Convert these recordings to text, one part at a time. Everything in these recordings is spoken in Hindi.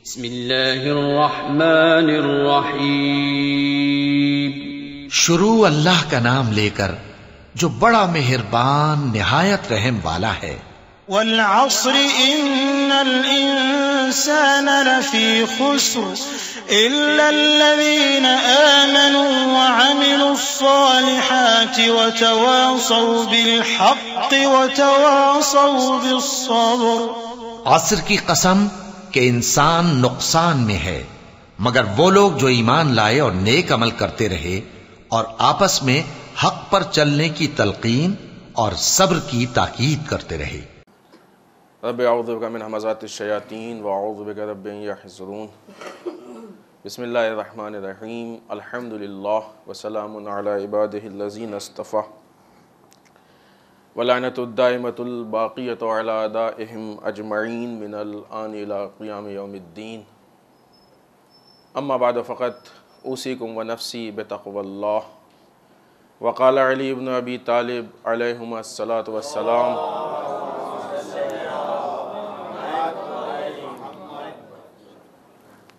बिस्मिल्लाहिर्रहमानिर्रहीम। शुरू अल्लाह का नाम लेकर जो बड़ा मेहरबान निहायत रहम वाला है। वल अस्र इन्नल इंसान लफी खुस्र इल्लल्लज़ीन आमनू व अमिलुस्सालिहाति व तवासौ बिल हक़्क़ि व तवासौ बिस्सब्र। असर की कसम कि इंसान नुकसान में है, मगर वो लोग जो ईमान लाए और नेक अमल करते रहे और आपस में हक पर चलने की तलकीन और सब्र की ताकीद करते रहे। रब्बि अऊज़ु बिका मिन हमाज़ातिश शयातीन व अऊज़ु बिका रब्बि अन यहज़ुरून। बिस्मिल्लाहिर्रहमानिर्रहीम। अल्हम्दुलिल्लाह व सलामुन अला इबादिहिल्लज़ीना इस्तफ़ा व लअनतुद दाइमतुल बाक़ियतु अला अदाइहिम अजमईन मिनल आन इला क़ियाम यौमिद्दीन। अम्मा बाद फ़क़त ऊसीकुम व नफ़्सी बितक़वल्लाह। व क़ाल अली इब्न अबी तालिब अलैहिमुस्सलातु वस्सलाम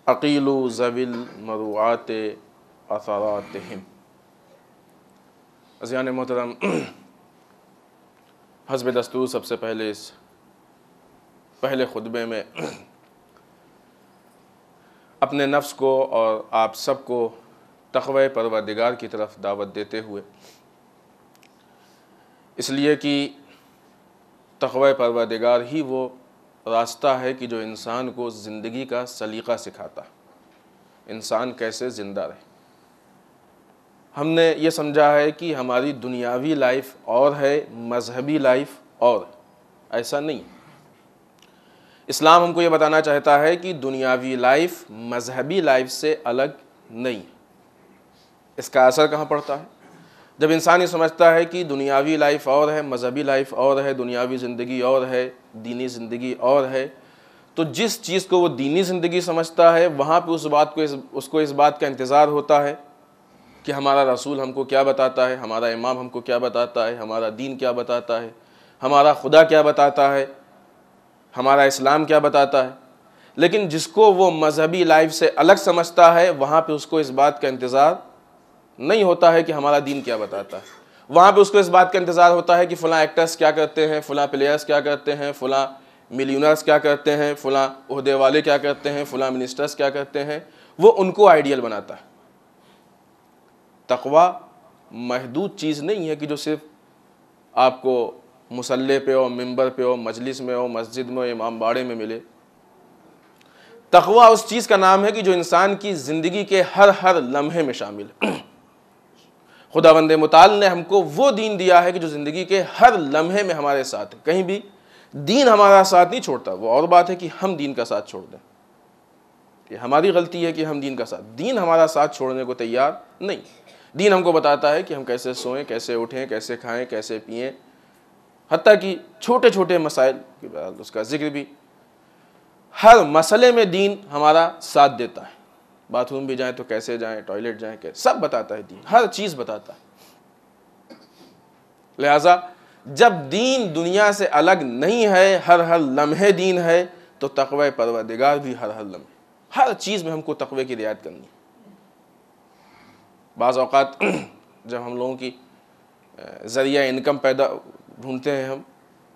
अक़ीलु ज़विल मरुआत असरातिहिम। अज़ीज़ान मोहतरम, हस्ब दस्तूर सबसे पहले इस पहले खुतबे में अपने नफ्स को और आप सबको तक़वे परवरदिगार की तरफ दावत देते हुए, इसलिए कि तक़वे परवरदिगार ही वो रास्ता है कि जो इंसान को ज़िंदगी का सलीक़ा सिखाता, इंसान कैसे ज़िंदा रहे। हमने ये समझा है कि हमारी दुनियावी लाइफ और है, मज़हबी लाइफ और, ऐसा नहीं। इस्लाम हमको ये बताना चाहता है कि दुनियावी लाइफ मज़हबी लाइफ से अलग नहीं। इसका असर कहाँ पड़ता है? जब इंसान ये समझता है कि दुनियावी लाइफ और है, मज़हबी लाइफ और है, दुनियावी ज़िंदगी और है, दीनी ज़िंदगी और है, तो जिस चीज़ को वो दीनी ज़िंदगी समझता है वहाँ पे उसको इस बात का इंतज़ार होता है कि हमारा रसूल हमको क्या बताता है, हमारा इमाम हमको क्या बताता है, हमारा दीन क्या बताता है, हमारा खुदा क्या बताता है, हमारा इस्लाम क्या बताता है। लेकिन जिसको वो मज़हबी लाइफ से अलग समझता है वहाँ पे उसको इस बात का इंतज़ार नहीं होता है कि हमारा दीन क्या बताता है। वहाँ पे उसको इस बात का इंतज़ार होता है कि फ़लाँ एक्टर्स क्या करते हैं, फ़लाँ प्लेयर्स क्या करते हैं, फ़लाँ मिलियनर्स क्या करते हैं, फ़लाँ ओहदे वाले क्या करते हैं, फ़लाँ मिनिस्टर्स क्या करते हैं। वो उनको आइडियल बनाता है। तक़वा महदूद चीज़ नहीं है कि जो सिर्फ आपको मुसल्ले पे हो, मिंबर पे हो, मजलिस में हो, मस्जिद में हो, इमाम बाड़े में मिले। तक़वा उस चीज़ का नाम है कि जो इंसान की ज़िंदगी के हर लम्हे में शामिल है। खुदावंद मुताल ने हमको वो दीन दिया है कि जो ज़िंदगी के हर लम्हे में हमारे साथ है। कहीं भी दीन हमारा साथ नहीं छोड़ता। वो और बात है कि हम दीन का साथ छोड़ दें, ये हमारी गलती है कि हम दीन का साथ, दीन हमारा साथ छोड़ने को तैयार नहीं। दीन हमको बताता है कि हम कैसे सोएं, कैसे उठें, कैसे खाएं, कैसे पिएं, हत्ता कि छोटे छोटे मसाइल उसका जिक्र भी, हर मसले में दीन हमारा साथ देता है। बाथरूम भी जाएं तो कैसे जाएं, टॉयलेट जाएं कैसे, सब बताता है दीन, हर चीज़ बताता है। लिहाजा जब दीन दुनिया से अलग नहीं है, हर लम्हे दीन है, तो तक़वे परवरदिगार भी हर लम्हे, हर चीज़ में हमको तक़वे की रियायत करनी है। बाज़ औक़ात जब हम लोगों की ज़रिया इनकम पैदा ढूंढते हैं, हम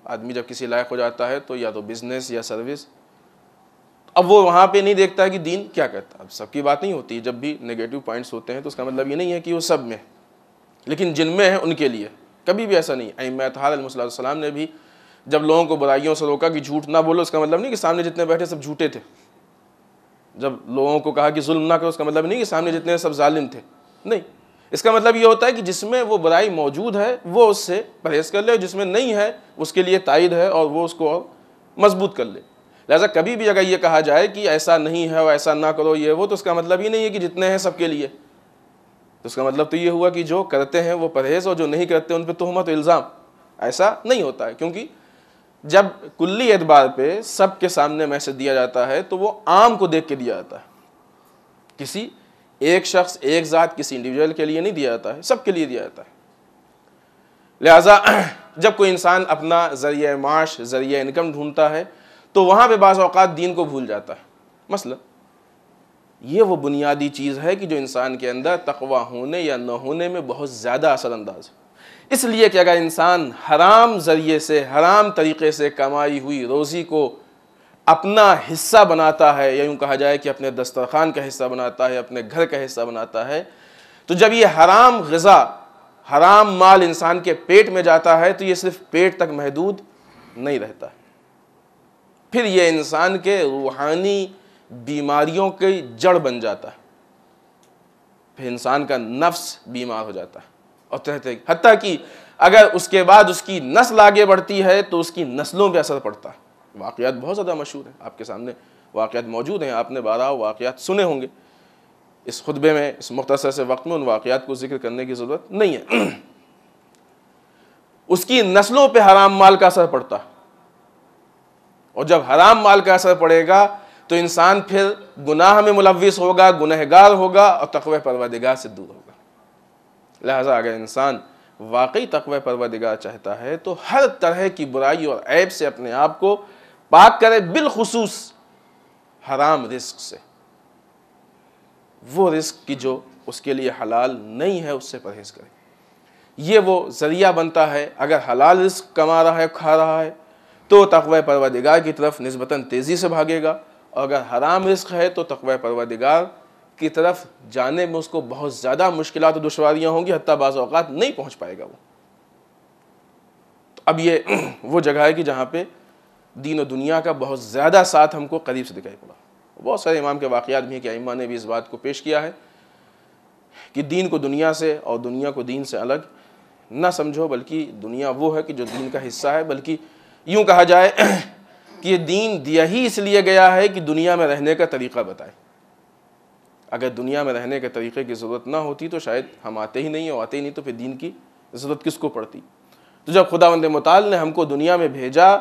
आदमी जब किसी लायक हो जाता है तो या तो बिज़नेस या सर्विस, अब वो वहाँ पे नहीं देखता है कि दीन क्या कहता है। अब सबकी बात नहीं होती, जब भी नेगेटिव पॉइंट्स होते हैं तो उसका मतलब ये नहीं है कि वो सब में, लेकिन जिनमें है उनके लिए कभी भी ऐसा नहीं। अइम्मा अलैहिस्सलाम ने भी जब लोगों को बुराइयों से रोका कि झूठ ना बोलो, उसका मतलब नहीं कि सामने जितने बैठे सब झूठे थे। जब लोगों को कहा कि जुल्म ना करो, उसका मतलब नहीं कि सामने जितने सब जालिम थे, नहीं। इसका मतलब ये होता है कि जिसमें वो बुराई मौजूद है वो उससे परहेज़ कर ले, और जिसमें नहीं है उसके लिए तायद है और वो उसको और मजबूत कर ले। लिहाजा कभी भी अगर ये कहा जाए कि ऐसा नहीं है और ऐसा ना करो ये वो, तो उसका मतलब ये नहीं है कि जितने हैं सबके लिए। तो उसका मतलब तो ये हुआ कि जो करते हैं वो परहेज़ और जो नहीं करते उन पर तोहमत इल्ज़ाम, ऐसा नहीं होता है। क्योंकि जब कुल्ली एतबार पे सबके सामने मैसेज दिया जाता है तो वो आम को देख के दिया जाता है, किसी एक शख्स, एक ज़ात, किसी इंडिविजुअल के लिए नहीं दिया जाता है, सबके लिए दिया जाता है। लिहाजा जब कोई इंसान अपना ज़रिया माश, ज़रिया इनकम ढूंढता है तो वहाँ पे बाज़ औक़ात दीन को भूल जाता है। मसला ये वो बुनियादी चीज़ है कि जो इंसान के अंदर तकवा होने या न होने में बहुत ज़्यादा असरअंदाज है। इसलिए कि अगर इंसान हराम ज़रिए से, हराम तरीक़े से कमाई हुई रोज़ी को अपना हिस्सा बनाता है, या यूँ कहा जाए कि अपने दस्तरखान का हिस्सा बनाता है, अपने घर का हिस्सा बनाता है, तो जब ये हराम ग़िज़ा, हराम माल इंसान के पेट में जाता है तो ये सिर्फ पेट तक महदूद नहीं रहता, फिर ये इंसान के रूहानी बीमारियों की जड़ बन जाता है। फिर इंसान का नफ्स बीमार हो जाता है और तरह हत्ता कि अगर उसके बाद उसकी नस्ल आगे बढ़ती है तो उसकी नस्लों पे असर पड़ता है। वाक़यात बहुत ज़्यादा मशहूर हैं, आपके सामने वाक़यात मौजूद हैं, आपने 12 वाक़यात सुने होंगे। इस खुतबे में, इस मुख्तसर से वक्त में उन वाक़यात को जिक्र करने की ज़रूरत नहीं है। उसकी नस्लों पे हराम माल का असर पड़ता है, और जब हराम माल का असर पड़ेगा तो इंसान फिर गुनाह में मुलव्विस होगा, गुनहगार होगा और तक़वा परवरदिगार से दूर होगा। लिहाजा अगर इंसान वाकई तक़वा परवरदिगार चाहता है तो हर तरह की बुराई और ऐब से अपने आप को पाक करे, बिलखुसूस हराम रिस्क से। वो रिस्क की जो उसके लिए हलाल नहीं है उससे परहेज़ करे। ये वो ज़रिया बनता है। अगर हलाल रिस्क कमा रहा है, खा रहा है, तो तक़वा परवरदिगार की तरफ निस्बतन तेज़ी से भागेगा, और अगर हराम रिस्क है तो तक़वा परवरदिगार की तरफ जाने में उसको बहुत ज़्यादा मुश्किलात और दुश्वारियाँ होंगी, हत्ता बाज़ औक़ात नहीं पहुँच पाएगा वो। तो अब ये वो जगह है कि जहाँ पे दीन और दुनिया का बहुत ज़्यादा साथ हमको करीब से दिखाई पड़ा। बहुत सारे इमाम के वाक़यात भी हैं कि इमाम ने भी इस बात को पेश किया है कि दीन को दुनिया से और दुनिया को दीन से अलग ना समझो, बल्कि दुनिया वो है कि जो दीन का हिस्सा है। बल्कि यूँ कहा जाए कि ये दीन दिया ही इसलिए गया है कि दुनिया में रहने का तरीक़ा बताए। अगर दुनिया में रहने के तरीक़े की ज़रूरत ना होती तो शायद हम आते ही नहीं, और आते ही नहीं तो फिर दीन की ज़रूरत किसको पड़ती। तो जब खुदावंद मुताल ने हमको दुनिया में भेजा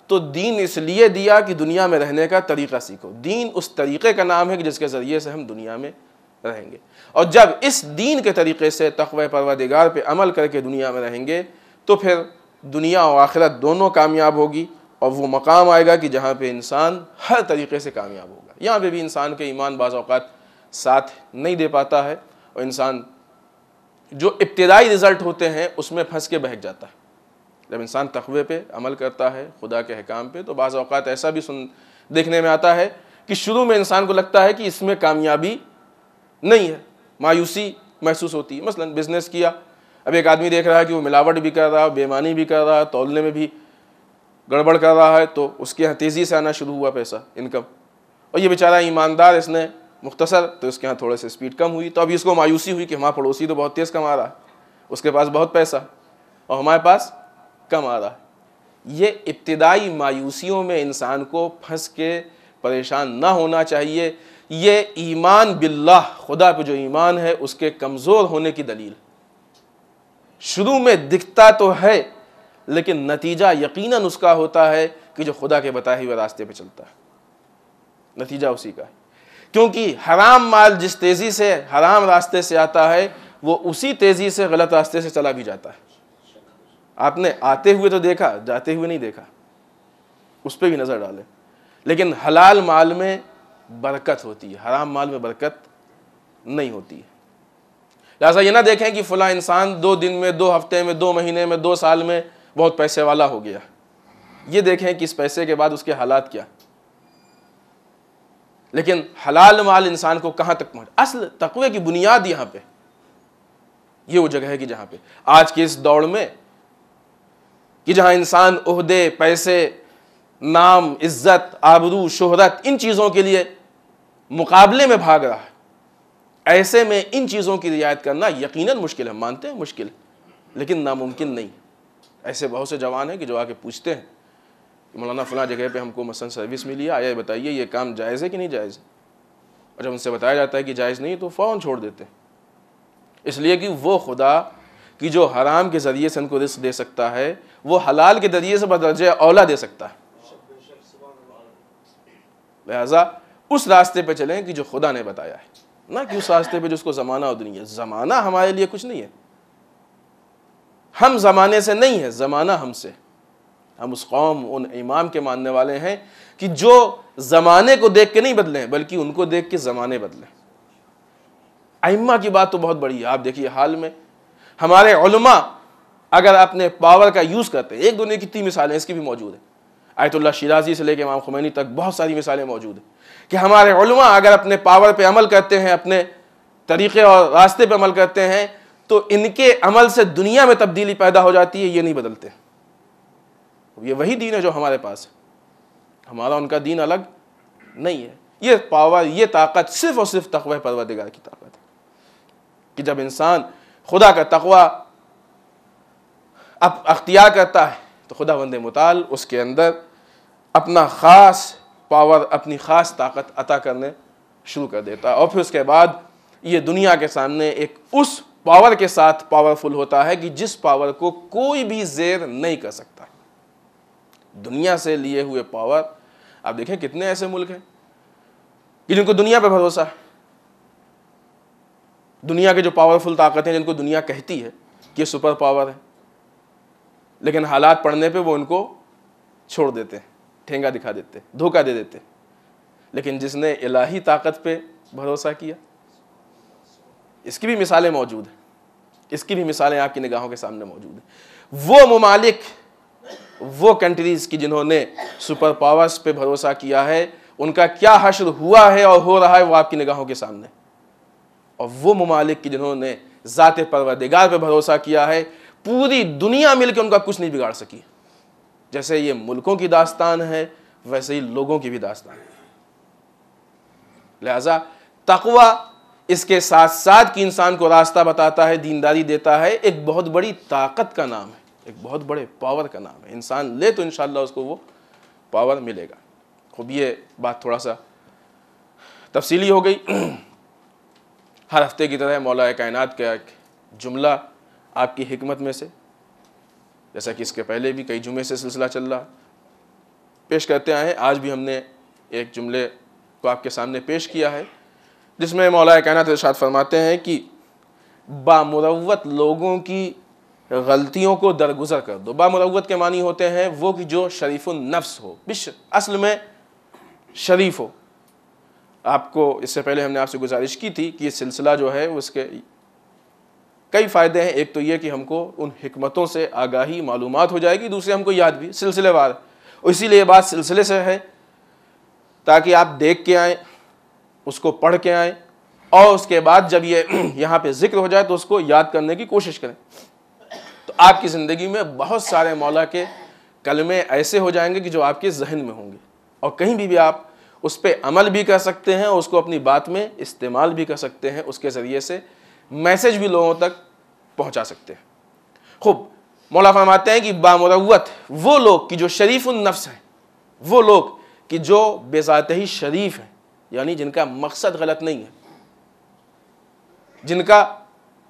तो दीन इसलिए दिया कि दुनिया में रहने का तरीक़ा सीखो। दीन उस तरीक़े का नाम है कि जिसके ज़रिए से हम दुनिया में रहेंगे, और जब इस दीन के तरीक़े से तक़वा परवरदिगार पे अमल करके दुनिया में रहेंगे तो फिर दुनिया और आखिरत दोनों कामयाब होगी, और वो मकाम आएगा कि जहाँ पे इंसान हर तरीक़े से कामयाब होगा। यहाँ पे भी इंसान के ईमान बाज़ औक़ात साथ नहीं दे पाता है, और इंसान जो इब्तिदाई रिज़ल्ट होते हैं उसमें फंस के बहक जाता है। जब इंसान तक़वे पे अमल करता है, खुदा के अहकाम पे, तो बाज़ औक़ात ऐसा भी देखने में आता है कि शुरू में इंसान को लगता है कि इसमें कामयाबी नहीं है, मायूसी महसूस होती है। मसलन बिज़नेस किया, अब एक आदमी देख रहा है कि वो मिलावट भी कर रहा है, बेईमानी भी कर रहा है, तौलने में भी गड़बड़ कर रहा है, तो उसके यहाँ तेज़ी से आना शुरू हुआ पैसा, इनकम, और ये बेचारा ईमानदार, इसने मुख्तसर, तो उसके यहाँ थोड़े से स्पीड कम हुई। तो अभी इसको मायूसी हुई कि हमारा पड़ोसी तो बहुत तेज़ कमा रहा है, उसके पास बहुत पैसा, और हमारे पास कम आ रहा है। ये इब्तिदाई मायूसियों में इंसान को फंस के परेशान ना होना चाहिए। ये ईमान बिल्लाह, खुदा पे जो ईमान है उसके कमज़ोर होने की दलील। शुरू में दिखता तो है, लेकिन नतीजा यकीनन उसका होता है कि जो खुदा के बताए हुए रास्ते पे चलता है, नतीजा उसी का है। क्योंकि हराम माल जिस तेज़ी से हराम रास्ते से आता है, वो उसी तेज़ी से गलत रास्ते से चला भी जाता है। आपने आते हुए तो देखा, जाते हुए नहीं देखा, उस पर भी नज़र डालें। लेकिन हलाल माल में बरकत होती है, हराम माल में बरकत नहीं होती है। लिहाजा ये ना देखें कि फ़लाँ इंसान 2 दिन में, 2 हफ्ते में, 2 महीने में, 2 साल में बहुत पैसे वाला हो गया। ये देखें कि इस पैसे के बाद उसके हालात क्या। लेकिन हलाल माल इंसान को कहाँ तक पहुँच, असल तक़वे की बुनियाद यहाँ पे, ये वो जगह है कि जहाँ पे आज की इस दौड़ में कि जहाँ इंसान ओहदे, पैसे, नाम, इज़्ज़त, आबरू, शोहरत, इन चीज़ों के लिए मुकाबले में भाग रहा है, ऐसे में इन चीज़ों की रियायत करना यकीनन मुश्किल है। मानते हैं मुश्किल, लेकिन नामुमकिन नहीं। ऐसे बहुत से जवान हैं कि जो आके पूछते हैं कि मौलाना फ़लाँ जगह पे हमको मसलन सर्विस मिली है, आया बताइए ये काम जायज़ है कि नहीं जायज़ है। और जब उनसे बताया जाता है कि जायज़ नहीं तो फ़ौरन छोड़ देते हैं, इसलिए कि वो खुदा कि जो हराम के ज़रिए से उनको रिस्क दे सकता है, वो हलाल के ज़रिए से बदरजे औला दे सकता है। लिहाजा उस रास्ते पे चलें कि जो खुदा ने बताया है, ना कि उस रास्ते पे जिसको ज़माना और दुनिया। ज़माना हमारे लिए कुछ नहीं है, हम ज़माने से नहीं है, ज़माना हमसे। हम उस कौम, उन इमाम के मानने वाले हैं कि जो ज़माने को देख के नहीं बदलें बल्कि उनको देख के ज़माने बदलें। अइम्मा की बात तो बहुत बड़ी है। आप देखिए हाल में हमारे उलमा अगर अपने पावर का यूज़ करते हैं, एक दुनिया की कितनी मिसालें इसकी भी मौजूद है, आयतुल्लाह शिराजी से लेकर इमाम खुमैनी तक बहुत सारी मिसालें मौजूद हैं कि हमारे उलमा अगर अपने पावर पे अमल करते हैं, अपने तरीक़े और रास्ते पे अमल करते हैं, तो इनके अमल से दुनिया में तब्दीली पैदा हो जाती है, ये नहीं बदलते। ये वही दीन है जो हमारे पास है, हमारा उनका दीन अलग नहीं है। ये पावर, ये ताकत सिर्फ और सिर्फ तक़वा परवरदिगार की ताकत है कि जब इंसान खुदा का तक़वा अब अख्तियार करता है तो खुदावंद मुताल उसके अंदर अपना ख़ास पावर, अपनी ख़ास ताकत अता करने शुरू कर देता है, और फिर उसके बाद ये दुनिया के सामने एक उस पावर के साथ पावरफुल होता है कि जिस पावर को कोई भी ज़ेर नहीं कर सकता। दुनिया से लिए हुए पावर, आप देखें कितने ऐसे मुल्क हैं कि जिनको दुनिया पे भरोसा है, दुनिया के जो पावरफुल ताकत हैं जिनको दुनिया कहती है कि ये सुपर पावर है, लेकिन हालात पड़ने पे वो उनको छोड़ देते हैं, ठेंगा दिखा देते हैं, धोखा दे देते हैं। लेकिन जिसने इलाही ताकत पे भरोसा किया, इसकी भी मिसालें मौजूद हैं, इसकी भी मिसालें आपकी निगाहों के सामने मौजूद हैं। वो ममालिक, वो कंट्रीज़ की जिन्होंने सुपर पावर्स पे भरोसा किया है, उनका क्या हश्र हुआ है और हो रहा है वो आपकी निगाहों के सामने। और वो ममालिक की जिन्होंने ज़ाते परवरदिगार पे भरोसा किया है, पूरी दुनिया मिलकर उनका कुछ नहीं बिगाड़ सकी। जैसे ये मुल्कों की दास्तान है, वैसे ही लोगों की भी दास्तान है। लिहाजा तक़वा इसके साथ साथ कि इंसान को रास्ता बताता है, दीनदारी देता है, एक बहुत बड़ी ताकत का नाम है, एक बहुत बड़े पावर का नाम है। इंसान ले तो इंशाअल्लाह उसको वो पावर मिलेगा। खूब ये बात थोड़ा सा तफसीली हो गई। हर हफ्ते की तरह मौला कायनात का एक जुमला आपकी हिकमत में से, जैसा कि इसके पहले भी कई जुमे से सिलसिला चल रहा, पेश करते आए हैं। आज भी हमने एक जुमले को आपके सामने पेश किया है जिसमें मौला कायनात इरशाद फरमाते हैं कि बामुरव्वत लोगों की गलतियों को दरगुजर कर दो। बामुरव्वत के मानी होते हैं वो कि जो शरीफुन नफ्स हो, बिश्र असल में शरीफ हो। आपको इससे पहले हमने आपसे गुजारिश की थी कि ये सिलसिला जो है उसके कई फ़ायदे हैं। एक तो ये कि हमको उन हिकमतों से आगाही मालूमात हो जाएगी, दूसरे हमको याद भी सिलसिलेवार, इसीलिए ये बात सिलसिले से है ताकि आप देख के आएँ, उसको पढ़ के आएँ, और उसके बाद जब ये यहाँ पे जिक्र हो जाए तो उसको याद करने की कोशिश करें। तो आपकी ज़िंदगी में बहुत सारे मौला के कलमे ऐसे हो जाएंगे कि जो आपके जहन में होंगे, और कहीं भी आप उस पर अमल भी कर सकते हैं और उसको अपनी बात में इस्तेमाल भी कर सकते हैं। उसके ज़रिए से मैसेज भी लोगों तक पहुंचा सकते हैं। खूब मौला फरमाते हैं कि बामुरव्वत वो लोग कि जो शरीफुन नफ्स हैं, वो लोग कि जो बेज़ाते ही शरीफ हैं, यानी जिनका मकसद गलत नहीं है, जिनका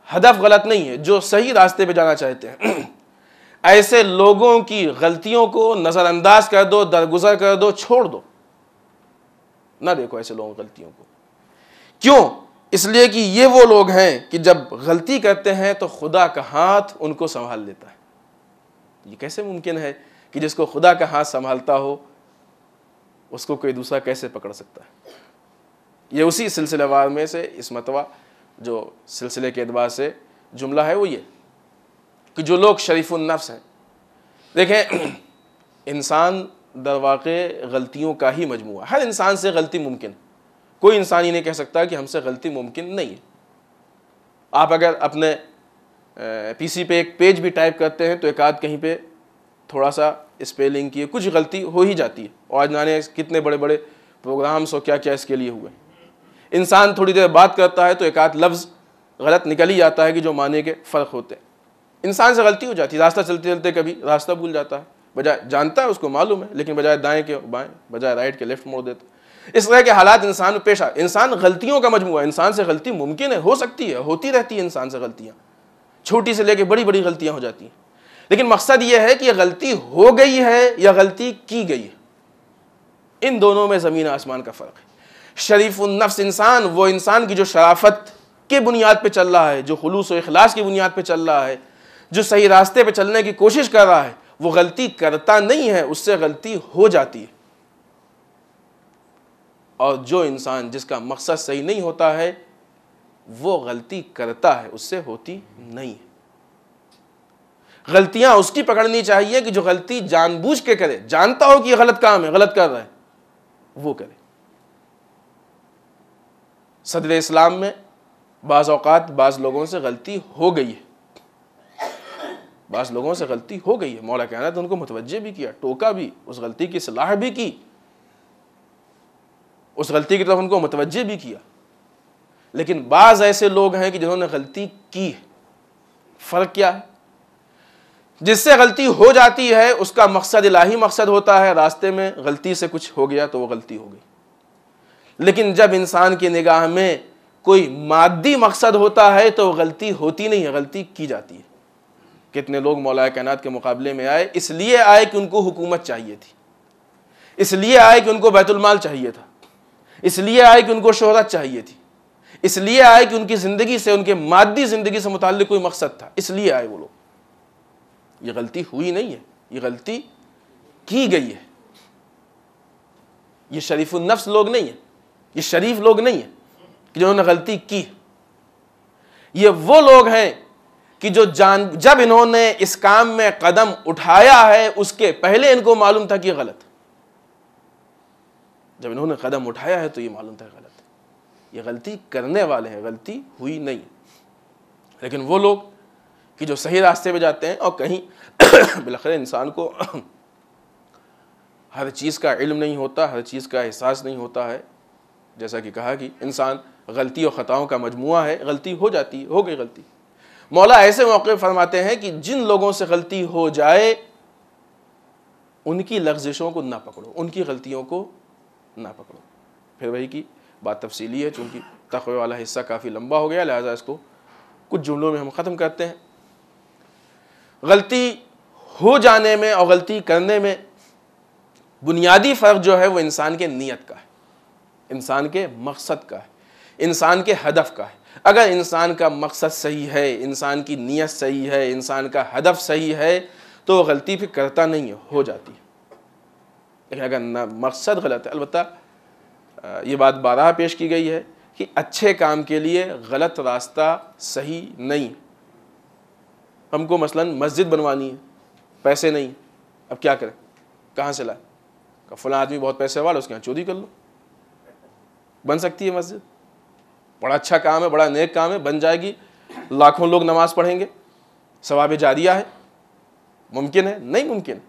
हदफ गलत नहीं है, जो सही रास्ते पे जाना चाहते हैं, ऐसे लोगों की गलतियों को नज़रअंदाज कर दो, दरगुजर कर दो, छोड़ दो, ना देखो ऐसे लोगों की गलतियों को। क्यों? इसलिए कि ये वो लोग हैं कि जब गलती करते हैं तो खुदा का हाथ उनको संभाल लेता है। ये कैसे मुमकिन है कि जिसको खुदा का हाथ संभालता हो उसको कोई दूसरा कैसे पकड़ सकता है? ये उसी सिलसिलेवार में से इस मतवा जो सिलसिले के एतबार से जुमला है वो ये कि जो लोग शरीफुन नफ्स हैं। देखें, इंसान दरवाक़े गलतियों का ही मजमूआ, हर इंसान से गलती मुमकिन है, कोई इंसान ही नहीं कह सकता कि हमसे गलती मुमकिन नहीं है। आप अगर अपने पीसी पे एक पेज भी टाइप करते हैं तो एक आध कहीं पे थोड़ा सा स्पेलिंग की कुछ गलती हो ही जाती है, और आज जाने कितने बड़े बड़े प्रोग्राम्स हो क्या क्या इसके लिए हुए। इंसान थोड़ी देर बात करता है तो एक आध लफ्ज़ गलत निकल ही जाता है कि जो माने के फ़र्क होते हैं। इंसान से गलती हो जाती है, रास्ता चलते चलते कभी रास्ता भूल जाता है, बजाय जानता है उसको मालूम है, लेकिन बजाय दाएं के बाएं, बजाय राइट के लेफ्ट मोड़ देता है। इस तरह के हालात इंसान में पेश आ। इंसान गलतियों का मजमूआ, इंसान से गलती मुमकिन है, हो सकती है, होती रहती है इंसान से गलतियाँ, छोटी से लेकर बड़ी बड़ी गलतियाँ हो जाती हैं। लेकिन मकसद ये है कि यह गलती हो गई है या गलती की गई है, इन दोनों में ज़मीन आसमान का फ़र्क है। शरीफुन नफ्स इंसान, वो इंसान की जो शराफत के बुनियाद पे चल रहा है, जो खुलूस और इखलास की बुनियाद पे चल रहा है, जो सही रास्ते पे चलने की कोशिश कर रहा है, वो गलती करता नहीं है, उससे गलती हो जाती है। और जो इंसान जिसका मकसद सही नहीं होता है वो गलती करता है, उससे होती नहीं है। गलतियां उसकी पकड़नी चाहिए कि जो गलती जानबूझ के करे, जानता हो कि ये गलत काम है, गलत कर रहा है, वो करे। सदर इस्लाम में बाज़ औक़ात बाज़ लोगों से गलती हो गई है, बाज़ लोगों से गलती हो गई है, मौला कायनात उनको मुतवज्जे भी किया, टोका भी, उस गलती की सलाह भी की, उस गलती की तरफ उनको मुतवज्जे भी किया। लेकिन बाज़ ऐसे लोग हैं कि जिन्होंने गलती की है। फ़र्क क्या है? जिससे गलती हो जाती है उसका मकसद इलाही मकसद होता है, रास्ते में गलती से कुछ हो गया तो वो गलती हो गई। लेकिन जब इंसान की निगाह में कोई मादी मकसद होता है तो गलती होती नहीं है, गलती की जाती है। कितने लोग मौला कायनात के मुकाबले में आए, इसलिए आए कि उनको हुकूमत चाहिए थी, इसलिए आए कि उनको बैतुल माल चाहिए था, इसलिए आए कि उनको शोहरत चाहिए थी, इसलिए आए कि उनकी ज़िंदगी से, उनके मादी ज़िंदगी से मुताल्लिक़ कोई मकसद था, इसलिए आए वो लोग। ये गलती हुई नहीं है, ये गलती की गई है। ये शरीफुन नफ्स लोग नहीं है, ये शरीफ लोग नहीं है कि जिन्होंने गलती की। ये वो लोग हैं कि जो जब इन्होंने इस काम में कदम उठाया है उसके पहले इनको मालूम था कि ये गलत। जब इन्होंने कदम उठाया है तो ये मालूम था गलत, ये गलती करने वाले हैं, गलती हुई नहीं। लेकिन वो लोग कि जो सही रास्ते पे जाते हैं और कहीं बिलखैर इंसान को हर चीज़ का इल्म नहीं होता, हर चीज़ का एहसास नहीं होता है। जैसा कि कहा कि इंसान गलती और ख़ताओं का मजमुआ है, गलती हो जाती है, हो गई गलती। मौला ऐसे मौके फरमाते हैं कि जिन लोगों से गलती हो जाए उनकी लग़ज़िशों को ना पकड़ो, उनकी गलतियों को ना पकड़ो। फिर वही की बात तफसीली है, चूँकि तक़वे वाला हिस्सा काफ़ी लंबा हो गया, लिहाजा इसको कुछ जुमलों में हम ख़त्म करते हैं। गलती हो जाने में और गलती करने में बुनियादी फ़र्क जो है वो इंसान के नीयत का है, इंसान के मकसद का है, इंसान के हदफ का है। अगर इंसान का मकसद सही है, इंसान की नीयत सही है, इंसान का हदफ सही है तो वो गलती फिर करता नहीं है, हो जाती है। लेकिन अगर ना मकसद गलत है, अलबत्ता ये बात बारहा पेश की गई है कि अच्छे काम के लिए गलत रास्ता सही नहीं। हमको मसलन मस्जिद बनवानी है, पैसे नहीं, अब क्या करें, कहाँ से लाए? का फलां आदमी बहुत पैसे वाला, उसके यहाँ चोरी कर लो, बन सकती है मस्जिद। बड़ा अच्छा काम है, बड़ा नेक काम है, बन जाएगी, लाखों लोग नमाज पढ़ेंगे, सवाब जारिया है। मुमकिन है? नहीं मुमकिन।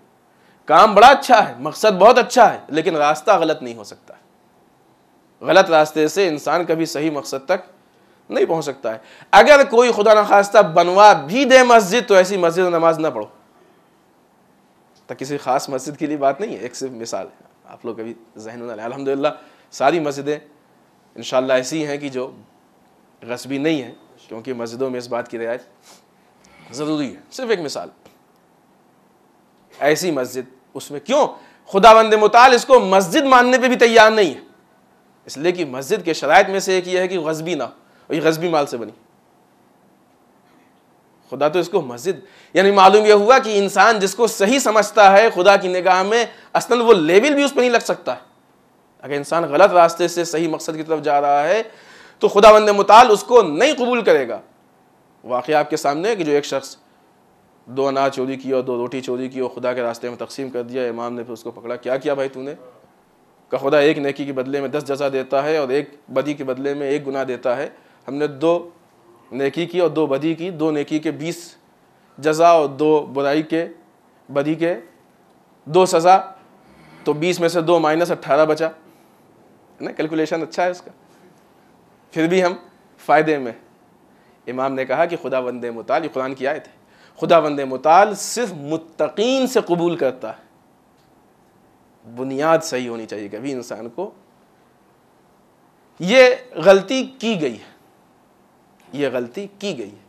काम बड़ा अच्छा है, मकसद बहुत अच्छा है, लेकिन रास्ता गलत नहीं हो सकता। गलत रास्ते से इंसान कभी सही मकसद तक नहीं पहुंच सकता है। अगर कोई खुदा न खास्ता बनवा भी दे मस्जिद तो ऐसी मस्जिद में नमाज ना पढ़ो। तो किसी खास मस्जिद के लिए बात नहीं है, एक सिर्फ मिसाल है, आप लोग कभी जहन में ना लें। अल्हम्दुलिल्लाह सारी मस्जिदें इंशाअल्लाह ऐसी हैं कि जो गस्बी नहीं है, क्योंकि मस्जिदों में इस बात की रियायत ज़रूरी है। सिर्फ एक मिसाल, ऐसी मस्जिद, उसमें क्यों खुदावंद मुताल इसको मस्जिद मानने पे भी तैयार नहीं है, इसलिए कि मस्जिद के शराइत में से एक ये है कि गस्बी ना, और ये गस्बी माल से बनी। खुदा तो इसको मस्जिद, यानी मालूम यह हुआ कि इंसान जिसको सही समझता है खुदा की निगाह में असल वो लेवल भी उस पर नहीं लग सकता है। अगर इंसान गलत रास्ते से सही मकसद की तरफ जा रहा है तो खुदावंद मुताल उसको नहीं कबूल करेगा। वाक़या आपके सामने है कि जो एक शख्स 2 अनाज चोरी की और 2 रोटी चोरी की और खुदा के रास्ते में तकसीम कर दिया, इमाम ने फिर उसको पकड़ा, क्या किया भाई तूने? का खुदा एक नेकी के बदले में 10 जज़ा देता है और एक बदी के बदले में 1 गुनाह देता है। हमने 2 नेकी की और 2 बदी की, 2 नेकी के 20 जज़ा और 2 बुराई के बदी के 2 सज़ा, तो 20 में से 2 माइनस 18 बचा है ना। कैलकुलेशन अच्छा है उसका, फिर भी हम फ़ायदे में। इमाम ने कहा कि खुदावंद मुताल, ये कुरान की आयत है, खुदावंद मुताल सिर्फ मुत्तकीन से कबूल करता है। बुनियाद सही होनी चाहिए कभी इंसान को। ये गलती की गई है, ये गलती की गई है,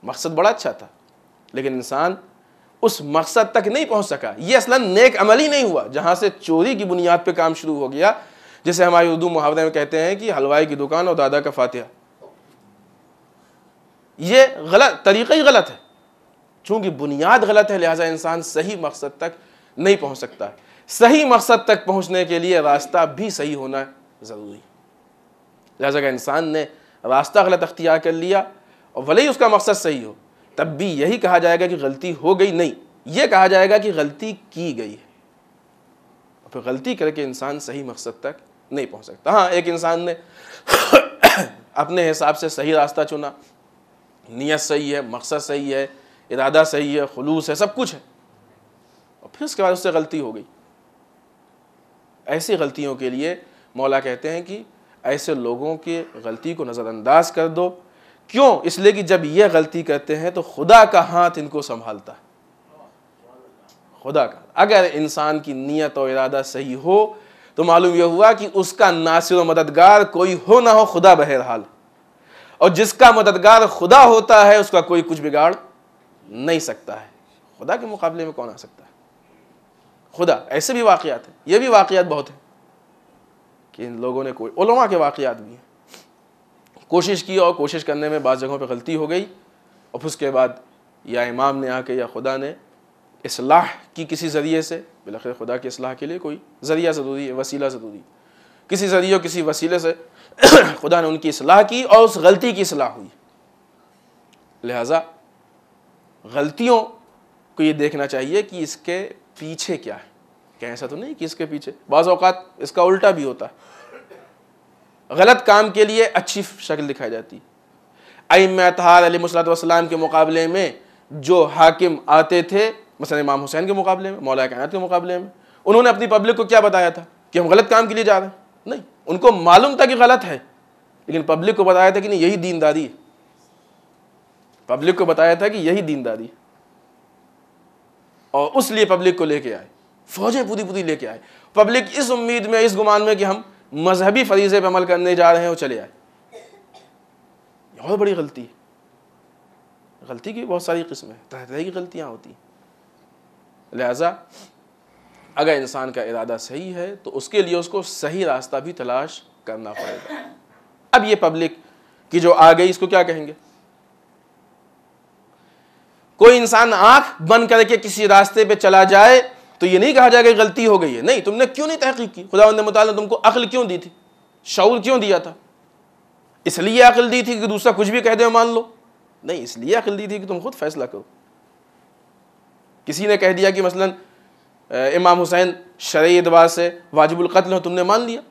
मकसद बड़ा अच्छा था लेकिन इंसान उस मकसद तक नहीं पहुंच सका। ये असलन नेक अमल ही नहीं हुआ, जहां से चोरी की बुनियाद पे काम शुरू हो गया। जिसे हमारे उर्दू मुहावरे में कहते हैं कि हलवाई की दुकान और दादा का फातिहा। ये गलत तरीका ही गलत है। चूंकि बुनियाद गलत है लिहाजा इंसान सही मकसद तक नहीं पहुंच सकता है। सही मकसद तक पहुंचने के लिए रास्ता भी सही होना ज़रूरी है। लिहाजा अगर इंसान ने रास्ता गलत अख्तियार कर लिया और भले ही उसका मकसद सही हो, तब भी यही कहा जाएगा कि गलती हो गई, नहीं, यह कहा जाएगा कि गलती की गई है। और फिर गलती करके इंसान सही मकसद तक नहीं पहुंच सकता। हाँ, एक इंसान ने अपने हिसाब से सही रास्ता चुना, नीयत सही है, मकसद सही है, इरादा सही है, खुलूस है, सब कुछ है, और फिर उसके बाद उससे गलती हो गई। ऐसी गलतियों के लिए मौला कहते हैं कि ऐसे लोगों की गलती को नज़रअंदाज कर दो। क्यों? इसलिए कि जब ये गलती करते हैं तो खुदा का हाथ इनको संभालता है। खुदा का, अगर इंसान की नीयत और इरादा सही हो तो मालूम यह हुआ कि उसका नासिर और मददगार कोई हो ना हो, खुदा बहरहाल, और जिसका मददगार खुदा होता है उसका कोई कुछ बिगाड़ नहीं सकता है। खुदा के मुकाबले में कौन आ सकता है? खुदा। ऐसे भी वाक़यात हैं, ये भी वाक़यात बहुत हैं कि इन लोगों ने, कोई उलमा के वाक़यात भी हैं, कोशिश की और कोशिश करने में बाज़ जगहों पे गलती हो गई, और फिर उसके बाद या इमाम ने आके या खुदा ने इस्लाह की किसी ज़रिए से, बिलखैर खुदा की इस्लाह के लिए कोई ज़रिया ज़रूरी है, वसीला ज़रूरी है, किसी ज़रिए किसी वसीले से खुदा ने उनकी इस्लाह की और उस गलती की इस्लाह हुई। लिहाजा गलतियों को ये देखना चाहिए कि इसके पीछे क्या है। क्या ऐसा तो नहीं कि इसके पीछे, बाज़ औक़ात इसका उल्टा भी होता है, गलत काम के लिए अच्छी शक्ल दिखाई जाती है। अइम्मा अतहार अलैहिस्सलाम के मुकाबले में जो हाकिम आते थे, मसलन इमाम हुसैन के मुकाबले में, मौला कायनात के मुकाबले में, उन्होंने अपनी पब्लिक को क्या बताया था कि हम गलत काम के लिए जा रहे हैं? नहीं, उनको मालूम था कि गलत है, लेकिन पब्लिक को बताया था कि नहीं, यही दीनदारी है। पब्लिक को बताया था कि यही दीनदारी है, और उस लिए पब्लिक को लेके आए, फौजें पूरी पूरी लेके आए, पब्लिक इस उम्मीद में, इस गुमान में कि हम मजहबी फरीज़े पर अमल करने जा रहे हैं, और चले आए। बहुत बड़ी गलती है। गलती की बहुत सारी किस्में, तरह तरह की गलतियां होती हैं। लिहाजा अगर इंसान का इरादा सही है तो उसके लिए उसको सही रास्ता भी तलाश करना पड़ेगा। अब ये पब्लिक की जो आ गई, इसको क्या कहेंगे? कोई इंसान आंख बंद करके किसी रास्ते पे चला जाए तो ये नहीं कहा जाएगा गलती हो गई है। नहीं, तुमने क्यों नहीं तहकीक की? खुदावंद मुताला ने तुमको अक्ल क्यों दी थी, शऊर क्यों दिया था? इसलिए अक्ल दी थी कि दूसरा कुछ भी कह दे मान लो? नहीं, इसलिए अक्ल दी थी कि तुम खुद फैसला करो। किसी ने कह दिया कि मसलन इमाम हुसैन शरई एतबार से वाजिबुल कत्ल हो, तुमने मान लिया।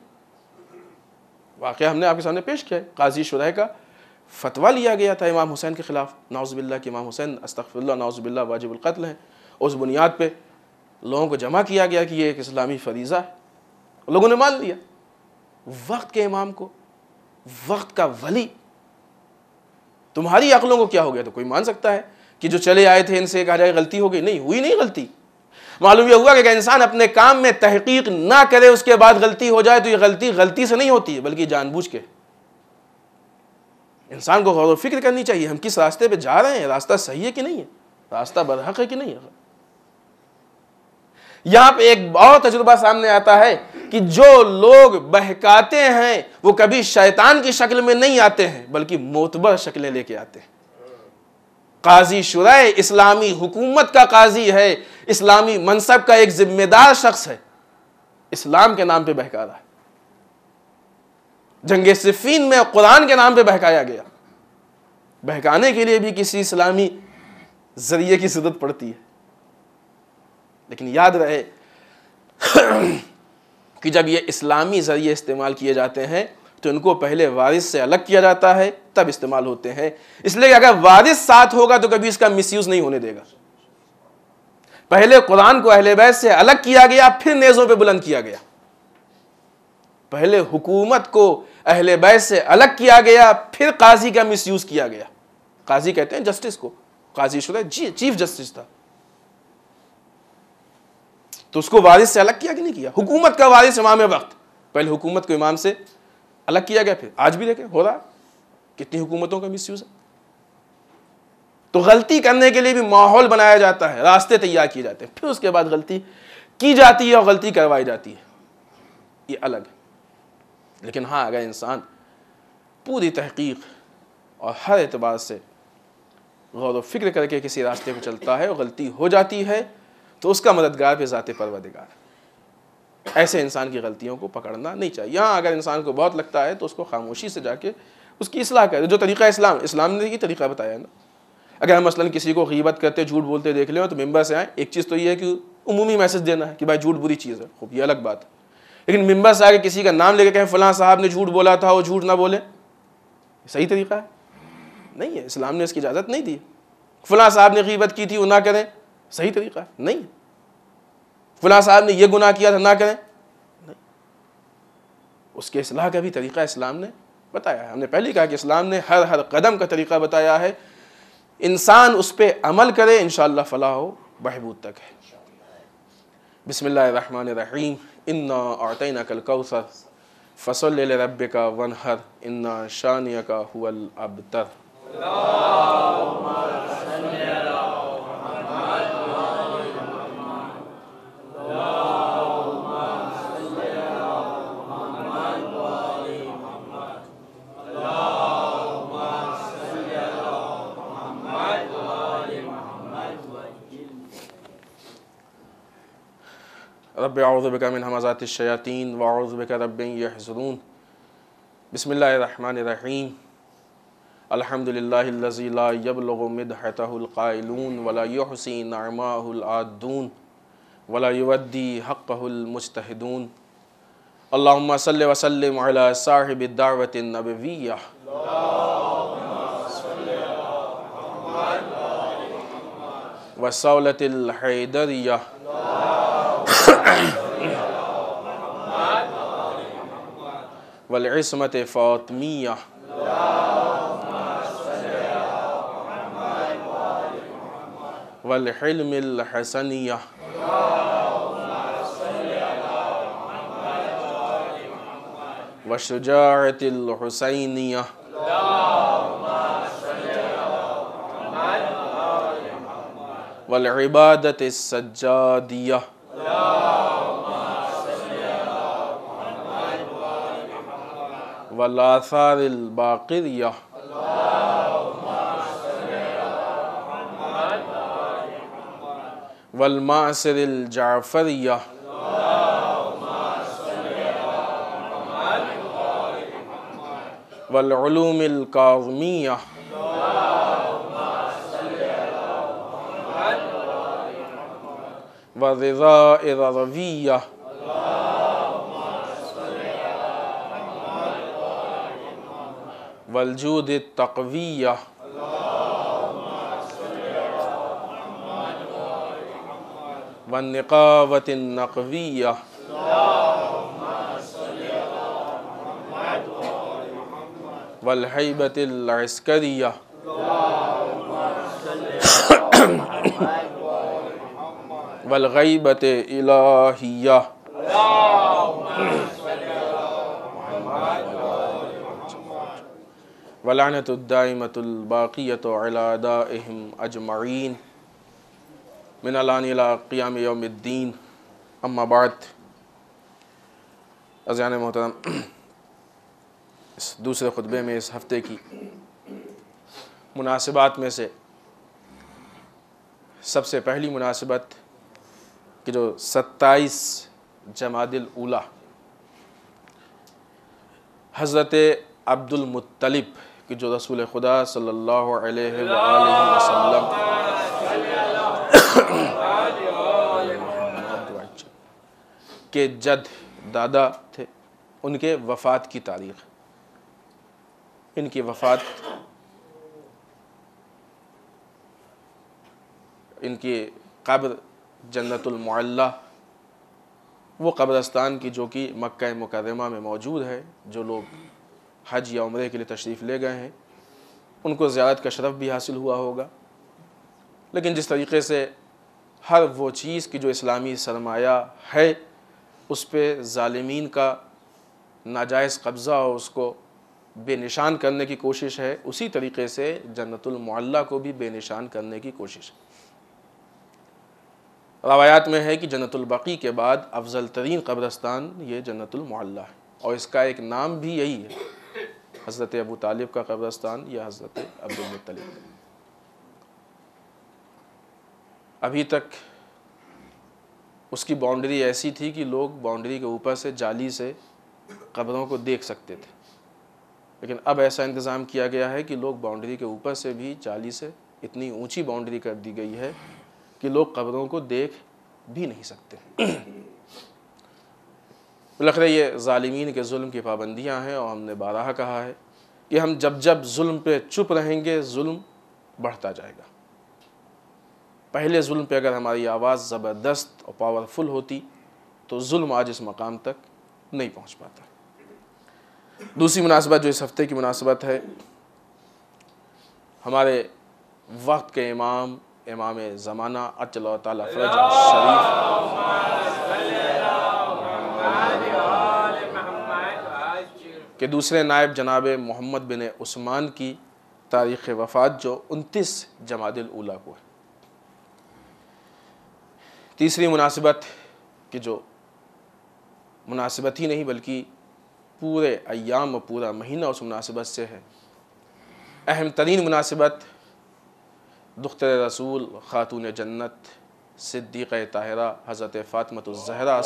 वाक़या हमने आपके सामने पेश किया है, काजी शुरह का फतवा लिया गया था इमाम हुसैन के खिलाफ, नाउज़ुबिल्लाह कि इमाम हुसैन अस्तग़फिरुल्लाह नाउज़ुबिल्लाह वाजिबुल कत्ल है। उस बुनियाद पे लोगों को जमा किया गया कि ये एक इस्लामी फरीज़ा है, लोगों ने मान लिया। वक्त के इमाम को, वक्त का वली, तुम्हारी अक्लों को क्या हो गया? तो कोई मान सकता है कि जो चले आए थे इनसे कहा जाए गलती हो गई? नहीं, हुई नहीं गलती। मालूम यह हुआ कि इंसान अपने काम में तहकीक ना करे, उसके बाद गलती हो जाए तो ये गलती से नहीं होती है, बल्कि जानबूझ के। इंसान को गौर फिक्र करनी चाहिए, हम किस रास्ते पे जा रहे हैं, रास्ता सही है कि नहीं है, रास्ता बरहक है कि नहीं है। यहां पे एक और तजुर्बा सामने आता है कि जो लोग बहकाते हैं वो कभी शैतान की शक्ल में नहीं आते हैं, बल्कि मोतबर शक्लें लेके आते हैं। काजी शुरह इस्लामी हुकूमत का काजी है, इस्लामी मनसब का एक जिम्मेदार शख्स है, इस्लाम के नाम पे बहका रहा है। जंगे सिफ़ीन में कुरान के नाम पे बहकाया गया। बहकाने के लिए भी किसी इस्लामी जरिए की ज़रूरत पड़ती है। लेकिन याद रहे कि जब ये इस्लामी जरिए इस्तेमाल किए जाते हैं तो इनको पहले वारिस से अलग किया जाता है, तब इस्तेमाल होते हैं। इसलिए अगर वारिस साथ होगा तो कभी इसका मिसयूज नहीं होने देगा। पहले कुरान को अहले बैत से अलग किया गया, फिर नेज़ों पे बुलंद किया गया। पहले हुकूमत को अहले बैत से अलग किया गया, फिर काजी का मिसयूज किया गया। काजी कहते हैं जस्टिस को, काजी शुरह चीफ जस्टिस था, तो उसको वारिस से अलग किया कि नहीं किया? हुकूमत का वारिस इमाम वक्त, पहले हुकूमत को इमाम से अलग किया गया, फिर आज भी देखें हो रहा, कितनी हुकूमतों का मिसयूज है। तो गलती करने के लिए भी माहौल बनाया जाता है, रास्ते तैयार किए जाते हैं, फिर उसके बाद गलती की जाती है और गलती करवाई जाती है, ये अलग है। लेकिन हाँ, अगर इंसान पूरी तहकीक और हर एतबार से गौर व फिक्र करके किसी रास्ते पर चलता है और गलती हो जाती है तो उसका मददगार पे ज़ाते परवरदिगार है। ऐसे इंसान की गलतियों को पकड़ना नहीं चाहिए। यहाँ अगर इंसान को बहुत लगता है तो उसको खामोशी से जाके उसकी इस्लाह करे। जो तरीका इस्लाम ने ये तरीका बताया ना, अगर हम मसलन किसी को गीबत करते झूठ बोलते देख लें तो मिंबर से आए, एक चीज़ तो ये है कि उमूमी मैसेज देना है कि भाई झूठ बुरी चीज़ है, खूब, ये अलग बात है। लेकिन मिंबर से आके किसी का नाम लेके कहें फ़लाँ साहब ने झूठ बोला था, वो झूठ ना बोले, सही तरीका है? नहीं है। इस्लाम ने इसकी इजाज़त नहीं दी। फ़लाँ साहब ने गीबत की थी, वो ना करें, सही तरीका है? नहीं। फ़लाँ साहब ने ये गुनाह किया था, ना करें, नहीं। उसके इस्लाह का भी तरीका इस्लाम ने बताया है। हमने पहले ही कहा कि इस्लाम ने हर कदम का तरीका बताया है। इंसान उस पर अमल करे, इंशाअल्लाह फलाह व बहबूद तक है। बिस्मिल्लाहिर्रहमानिर्रहीम। इन्ना अअतैनाकल कौसर फसल्लि लिरब्बिका वन्हर इन्ना शानियका हुवल अबतर। रब्बि अऊज़ु बिका मिन हमाज़ातिश शयातीन व अऊज़ु बिका रब्बि अन यहज़ुरून। बिस्मिल्लाहिर्रहमानिर्रहीम। अल्हम्दुलिल्लाहिल्लज़ी ला यब्लुगु मिदहतहुल क़ाइलून वला युहसी नअमाहुल आद्दून वला युवद्दी हक़्क़हुल मुज्तहिदून। अल्लाहुम्मा सल्लि व सल्लिम अला साहिबिद दाअवतिन नबविय्यह व सौलतिल हैदरिय्यह वल इस्मत फ़ातिमिय्यह वल हिल्मिल हसनिय्यह व शुजाअतिल हुसैनिय्यह वल इबादतिस सज्जादिय्यह वल आसारिल बाक़िय्यह वल मासिरिल जाफ़रिय्यह वल उलूमिल काज़िमिय्यह व रिज़ाइर रविय्यह वल जूदित तक़विय्यह वन निक़ावतिन नक़विय्यह वल हैबतिल अस्करिय्यह वल गैबति इलाहिय्यह वलानतुद दाइमतुल बाक़ियतु अला अदाइहिम अजमईन मिनल आन इला क़ियाम यौमिद्दीन। अम्मा बाद। अज़ान मोहतरम, इस दूसरे खुतबे में इस हफ़्ते की मुनासिबात में से सबसे पहली मुनासिबत कि जो 27 जमादिल ऊला हज़रत अब्दुल मुत्तलिब कि जो रसूल खुदा सल्लल्लाहु अलैहि वसल्लम के जद दादा थे, उनके वफ़ात की तारीख़। इनकी वफ़ात इनकी कब्र जन्नतुल मुअल्ला, वो कब्रस्तान की जो कि मक्का मुकर्रमा में मौजूद है। जो लोग हज या उम्रे के लिए तशरीफ़ ले गए हैं उनको ज़ियारत का शरफ़ भी हासिल हुआ होगा। लेकिन जिस तरीक़े से हर वो चीज़ की जो इस्लामी सरमाया है उस पर ज़ालिमीन का नाजायज़ कब्ज़ा और उसको बेनिशान करने की कोशिश है, उसी तरीक़े से जन्नतुल मुअल्ला को भी बेनिशान करने की कोशिश है। रवायात में है कि जन्नतुल बक़ी के बाद अफजल तरीन कब्रस्तान ये जन्नतुल मुअल्ला है और इसका एक नाम भी यही है, हज़रत अबू तालिब का कब्रस्तान या हज़रत अब्दुल मुत्तलिब। अभी तक उसकी बाउंड्री ऐसी थी कि लोग बाउंड्री के ऊपर से जाली से कब्रों को देख सकते थे, लेकिन अब ऐसा इंतज़ाम किया गया है कि लोग बाउंड्री के ऊपर से भी जाली से इतनी ऊंची बाउंड्री कर दी गई है कि लोग कब्रों को देख भी नहीं सकते। लग रहा है ये ज़ालिमीन के जुल्म की पाबंदियाँ हैं, और हमने बारहा कहा है कि हम जब जब जुल्म पे चुप रहेंगे जुल्म बढ़ता जाएगा। पहले जुल्म पे अगर हमारी आवाज़ ज़बरदस्त और पावरफुल होती तो जुल्म आज इस मकाम तक नहीं पहुँच पाता। दूसरी मुनासबत जो इस हफ्ते की मुनासबत है, हमारे वक्त के इमाम ज़माना अज्जल ताला फ़रजहु शरीफ के दूसरे नायब जनाब मोहम्मद बिन उस्मान की तारीख़ वफ़ात जो 29 जमादिल ऊला को है। तीसरी मुनासिबत कि जो मुनासिबत ही नहीं बल्कि पूरे अय्याम और पूरा महीना उस मुनासिबत से है, अहम तरीन मुनासिबत दुख्तर रसूल खातून जन्नत सिद्दीक़ ताहिरा हज़रत फ़ातिमतुज़ ज़हरा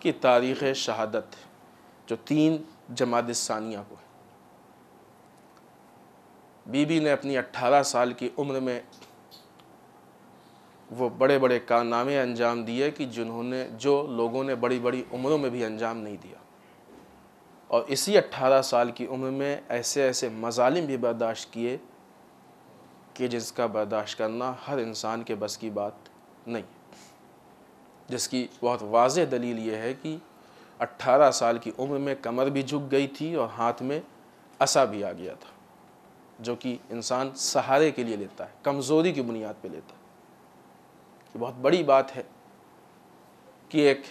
की तारीख़ शहादत जो 3 जमाद सानिया को है। बीबी ने अपनी 18 साल की उम्र में वो बड़े बड़े कारनामे अंजाम दिए कि जो लोगों ने बड़ी बड़ी उम्रों में भी अंजाम नहीं दिया, और इसी 18 साल की उम्र में ऐसे ऐसे मज़ालिम भी बर्दाश्त किए कि जिसका बर्दाश्त करना हर इंसान के बस की बात नहीं, जिसकी बहुत वाज़ेह दलील ये है कि 18 साल की उम्र में कमर भी झुक गई थी और हाथ में असा भी आ गया था, जो कि इंसान सहारे के लिए लेता है, कमज़ोरी की बुनियाद पे लेता है। ये बहुत बड़ी बात है कि एक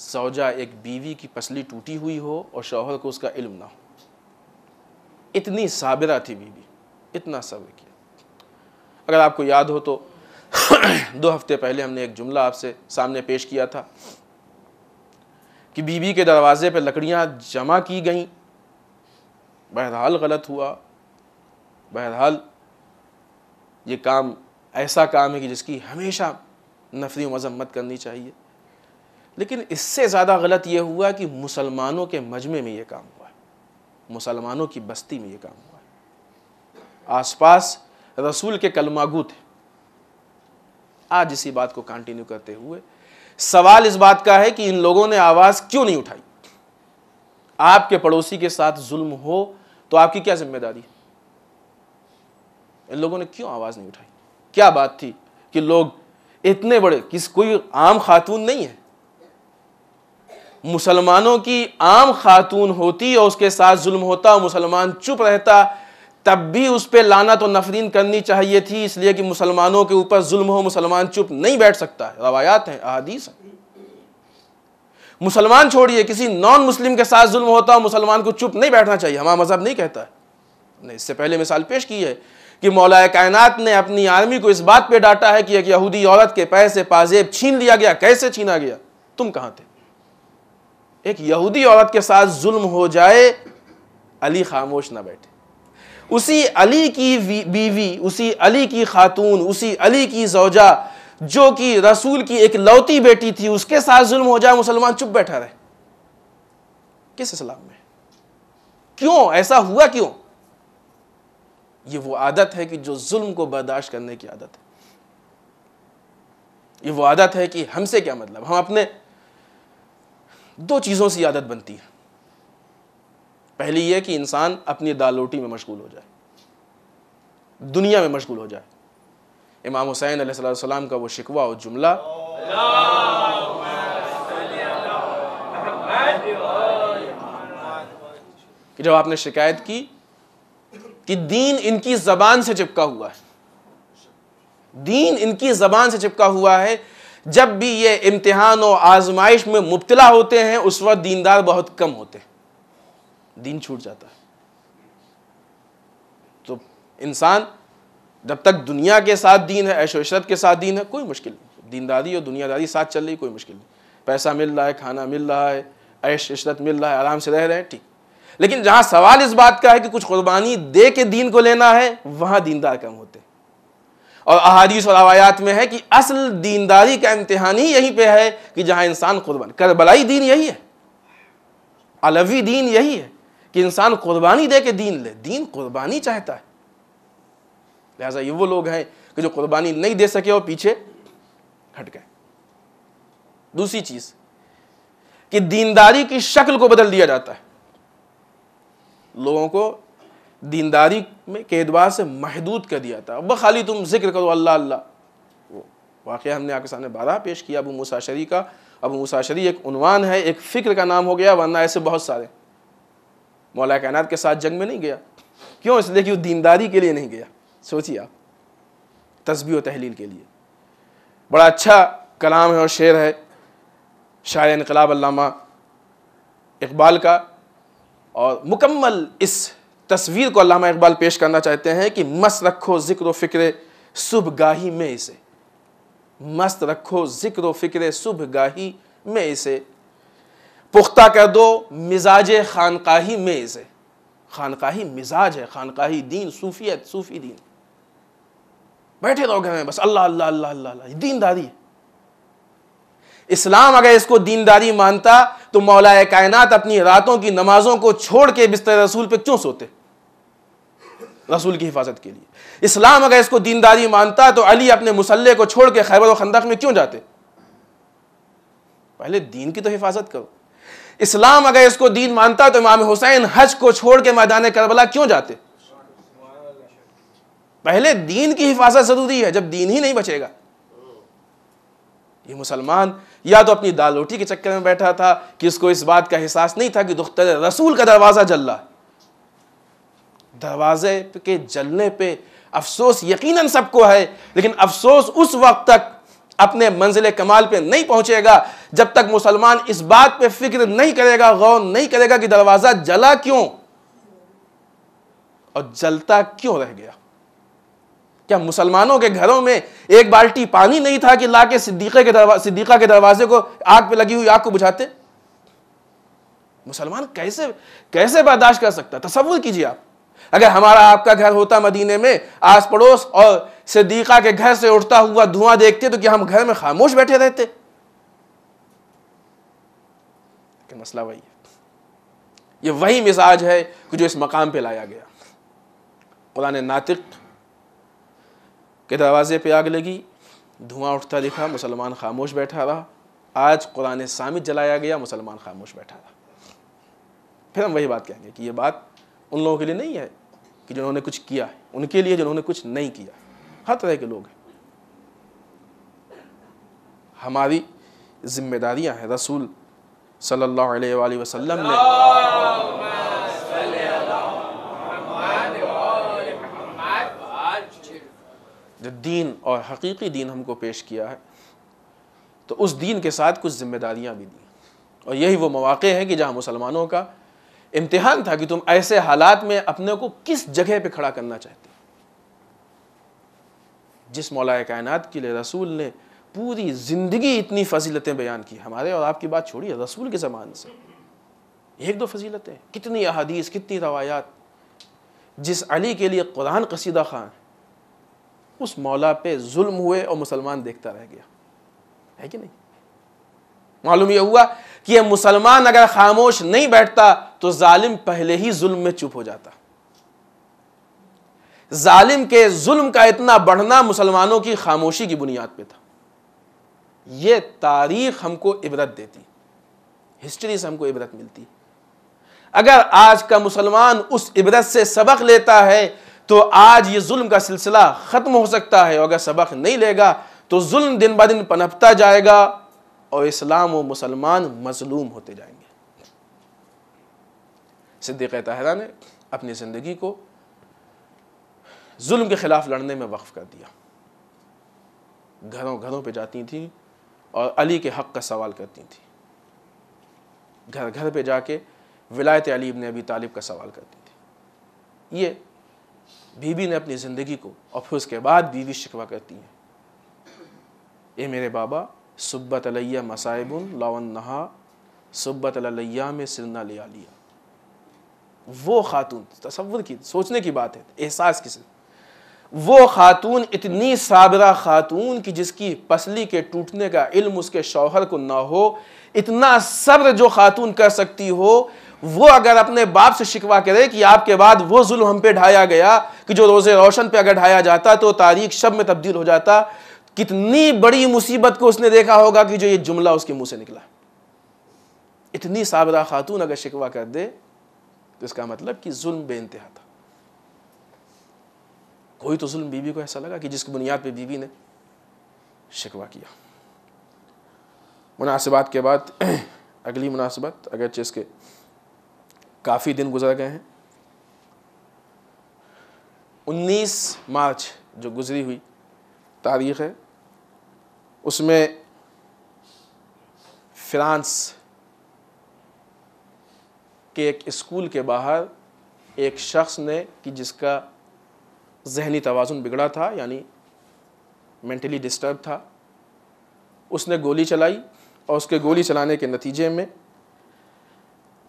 ज़ौजा, एक बीवी की पसली टूटी हुई हो और शौहर को उसका इल्म ना हो। इतनी साबिरा थी बीवी, इतना सब्र किया। अगर आपको याद हो तो 2 हफ्ते पहले हमने एक जुमला आपसे सामने पेश किया था कि बीवी के दरवाजे पे लकड़ियां जमा की गईं, बहरहाल गलत हुआ, बहरहाल ये काम ऐसा काम है कि जिसकी हमेशा नफरी मजम्मत करनी चाहिए, लेकिन इससे ज़्यादा गलत ये हुआ कि मुसलमानों के मजमे में ये काम हुआ है, मुसलमानों की बस्ती में ये काम हुआ है, आसपास रसूल के कलमागू थे। आज इसी बात को कंटिन्यू करते हुए सवाल इस बात का है कि इन लोगों ने आवाज़ क्यों नहीं उठाई? आपके पड़ोसी के साथ जुल्म हो तो आपकी क्या जिम्मेदारी है? इन लोगों ने क्यों आवाज़ नहीं उठाई? क्या बात थी कि लोग इतने बड़े, कोई आम खातून नहीं है, मुसलमानों की आम खातून होती और उसके साथ जुल्म होता और मुसलमान चुप रहता, तब भी उस पर लानत और नफरीन करनी चाहिए थी, इसलिए कि मुसलमानों के ऊपर जुल्म हो, मुसलमान चुप नहीं बैठ सकता है। रवायात हैं, अहादीस हैं। मुसलमान छोड़िए, किसी नॉन मुस्लिम के साथ जुल्म होता और मुसलमान को चुप नहीं बैठना चाहिए, हमारा मजहब नहीं कहता है। ने इससे पहले मिसाल पेश की है कि मौलाए कायनात ने अपनी आर्मी को इस बात पे डांटा है कि एक यहूदी औरत के पैर से पाजेब छीन लिया गया। कैसे छीना गया? तुम कहां थे? एक यहूदी औरत के साथ जुल्म हो जाए, अली खामोश ना बैठे। उसी अली की बीवी, उसी अली की खातून, उसी अली की ज़ौजा जो कि रसूल की एक लौती बेटी थी, उसके साथ जुल्म हो जाए, मुसलमान चुप बैठा रहे। किस इस्लाम में? क्यों ऐसा हुआ? क्यों? ये वो आदत है कि जो जुल्म को बर्दाश्त करने की आदत है। ये वो आदत है कि हमसे क्या मतलब, हम अपने 2 चीज़ों से आदत बनती है। पहली ये कि इंसान अपनी दाल रोटी में मशगूल हो जाए, दुनिया में मशगूल हो जाए। इमाम हुसैन अलैहिस्सलाम का वो शिकवा और जुमला, कि जब आपने शिकायत की कि दीन इनकी ज़बान से चिपका हुआ है, दीन इनकी ज़बान से चिपका हुआ है, जब भी ये इम्तिहान और आजमाइश में मुब्तला होते हैं उस वक्त दीनदार बहुत कम होते हैं, दीन छूट जाता है। तो इंसान जब तक दुनिया के साथ दीन है, ऐशो इशरत के साथ दीन है, कोई मुश्किल नहीं। दीनदारी और दुनियादारी साथ चल रही, कोई मुश्किल नहीं। पैसा मिल रहा है, खाना मिल रहा है, ऐश इशरत मिल रहा है, आराम से रह रहे हैं, ठीक। लेकिन जहां सवाल इस बात का है कि कुछ कुर्बानी दे के दीन को लेना है, वहां दीनदार कम होते। और अहादीस और रवायात में है कि असल दीनदारी का इम्तिहान ही यहीं पे है कि जहां इंसान कुर्बान, करबलाई दीन यही है, अलवी दीन यही है कि इंसान कुर्बानी दे के दीन ले। दीन कुर्बानी चाहता है। लिहाजा ये वो लोग हैं कि जो कुर्बानी नहीं दे सके और पीछे हट गए। दूसरी चीज कि दीनदारी की शक्ल को बदल दिया जाता है। लोगों को दीनदारी में के एतबार से महदूद कर दिया था। अब खाली तुम जिक्र करो अल्लाह अल्लाह। वो वाक़या हमने आपके सामने 12 पेश किया अबू मूसा अशअरी का। अबू मूसा अशअरी एक उन्वान है, एक फ़िक्र का नाम हो गया, वरना ऐसे बहुत सारे। मौला कायनात के साथ जंग में नहीं गया। क्यों? इसलिए कि वो दीनदारी के लिए नहीं गया। सोचिए आप, तस्बीह और तहलील के लिए। बड़ा अच्छा कलाम है और शेर है शायर इनकलाब अल्लामा इकबाल का, और मुकम्मल इस तस्वीर को अल्लामा इकबाल पेश करना चाहते हैं कि मस्त रखो ज़िक्र व फ़िक्र सुबगाही में इसे, मस्त रखो ज़िक्र व फ़िक्र सुबगाही में इसे, पुख्ता कर दो मिजाज खानकाही में इसे। खानकाही मिजाज है, खानकाही दीन, सूफियत, सूफी दीन। बैठे रहो घर में बस अल्लाह अल्लाह अल्लाह अल्लाह, दीनदारी है। इस्लाम अगर इसको दीनदारी मानता तो मौलाए कायनात अपनी रातों की नमाजों को छोड़ के बिस्तर रसूल पे क्यों सोते? रसूल की हिफाजत के लिए। इस्लाम अगर इसको दीनदारी मानता तो अली अपने मुसल्ले को छोड़ के खैबर और खंदक में क्यों जाते? पहले दीन की तो हिफाजत करो। इस्लाम अगर इसको दीन मानता तो इमाम हुसैन हज को छोड़ के मैदान करबला क्यों जाते? पहले दीन की हिफाजत जरूरी है, जब दीन ही नहीं बचेगा। ये मुसलमान या तो अपनी दाल रोटी के चक्कर में बैठा था कि इसको इस बात का एहसास नहीं था कि दुख्तर रसूल का दरवाजा जल रहा है। दरवाजे के जलने पे अफसोस यकीनन सबको है, लेकिन अफसोस उस वक्त तक अपने मंजिल कमाल पे नहीं पहुंचेगा जब तक मुसलमान इस बात पे फिक्र नहीं करेगा, गौर नहीं करेगा कि दरवाजा जला क्यों और जलता क्यों रह गया। क्या मुसलमानों के घरों में एक बाल्टी पानी नहीं था कि लाके सिद्दीका के दरवाजे को, आग पे लगी हुई आग को बुझाते? मुसलमान कैसे कैसे बर्दाश्त कर सकता? तसव्वुर कीजिए आप, अगर हमारा आपका घर होता मदीने में, आस पड़ोस और सिद्दीका के घर से उठता हुआ धुआं देखते तो क्या हम घर में खामोश बैठे रहते? लेकिन मसला वही है, ये वही मिजाज है कि जो इस मकाम पे लाया गया। कुरान नातिक के दरवाजे पे आग लगी, धुआं उठता दिखा, मुसलमान खामोश बैठा रहा। आज कुरान सामित जलाया गया, मुसलमान खामोश बैठा रहा। फिर हम वही बात कहेंगे कि ये बात उन लोगों के लिए नहीं है कि जिन्होंने कुछ किया है, उनके लिए जिन्होंने कुछ नहीं किया। हर तरह के लोग हैं। हमारी जिम्मेदारियां हैं। रसूल सल्लल्लाहु अलैहि वसल्लम ने जो दीन और हकीकी दीन हमको पेश किया है, तो उस दीन के साथ कुछ जिम्मेदारियां भी दी। और यही वो मौक़े हैं कि जहां मुसलमानों का इम्तिहान था कि तुम ऐसे हालात में अपने को किस जगह पे खड़ा करना चाहते। जिस मौलाए कायनात के लिए रसूल ने पूरी जिंदगी इतनी फजीलतें बयान की, हमारे और आपकी बात छोड़िए, रसूल के ज़मान से एक दो फजीलतें, कितनी अहादीस, कितनी रवायात। जिस अली के लिए कुरान कसीदा खान, उस मौला पे जुल्म हुए और मुसलमान देखता रह गया, है कि नहीं? मालूम यह हुआ कि यह मुसलमान अगर खामोश नहीं बैठता तो जालिम पहले ही जुल्म में चुप हो जाता। जालिम के जुल्म का इतना बढ़ना मुसलमानों की खामोशी की बुनियाद पे था। यह तारीख हमको इबरत देती, हिस्ट्री से हमको इबरत मिलती। अगर आज का मुसलमान उस इबरत से सबक लेता है तो आज ये जुल्म का सिलसिला खत्म हो सकता है। और अगर सबक नहीं लेगा तो जुल्म दिन ब दिन पनपता जाएगा और इस्लाम और मुसलमान मजलूम होते जाएंगे। सिद्दीक़ ताहिरा ने अपनी ज़िंदगी को जुल्म के खिलाफ लड़ने में वक्फ कर दिया। घरों घरों पे जाती थी और अली के हक़ का सवाल करती थी। घर घर पे जाके विलायत अली इब्न अबी तालिब का सवाल करती थी। ये बीबी ने अपनी ज़िंदगी को, और फिर उसके बाद बीवी शिकवा करती हैं, ये मेरे बाबा सुब्बत अलैया मसाइबुन लावन नहा सुब्बत अलैया में सिरना लिया लिया। वो खातून, तसव्वुर की, सोचने की बात है, एहसास की, वो खातून इतनी साबरा खातून कि जिसकी पसली के टूटने का इल्म उसके शौहर को ना हो, इतना सब्र जो खातून कर सकती हो, वो अगर अपने बाप से शिकवा करे कि आपके बाद वो जुल्म हम पे ढाया गया कि जो रोजे रोशन पे अगर ढाया जाता तो तारीख शब में तब्दील हो जाता, कितनी बड़ी मुसीबत को उसने देखा होगा कि जो ये जुमला उसके मुंह से निकला। इतनी साबरा खातून अगर शिकवा कर दे तो इसका मतलब कि जुल्म बेइंतहा था। कोई तो जुल्म बीवी को ऐसा लगा कि जिसकी बुनियाद पे बीवी ने शिकवा किया। मुनासिबात के बाद अगली मुनासिबत, अगरचे इसके काफ़ी दिन गुजर गए हैं, 19 मार्च जो गुजरी हुई तारीख़ है, उसमें फ्रांस के एक स्कूल के बाहर एक शख्स ने कि जिसका जहनी तवाज़ुन बिगड़ा था, यानी मेंटली डिस्टर्ब था, उसने गोली चलाई और उसके गोली चलाने के नतीजे में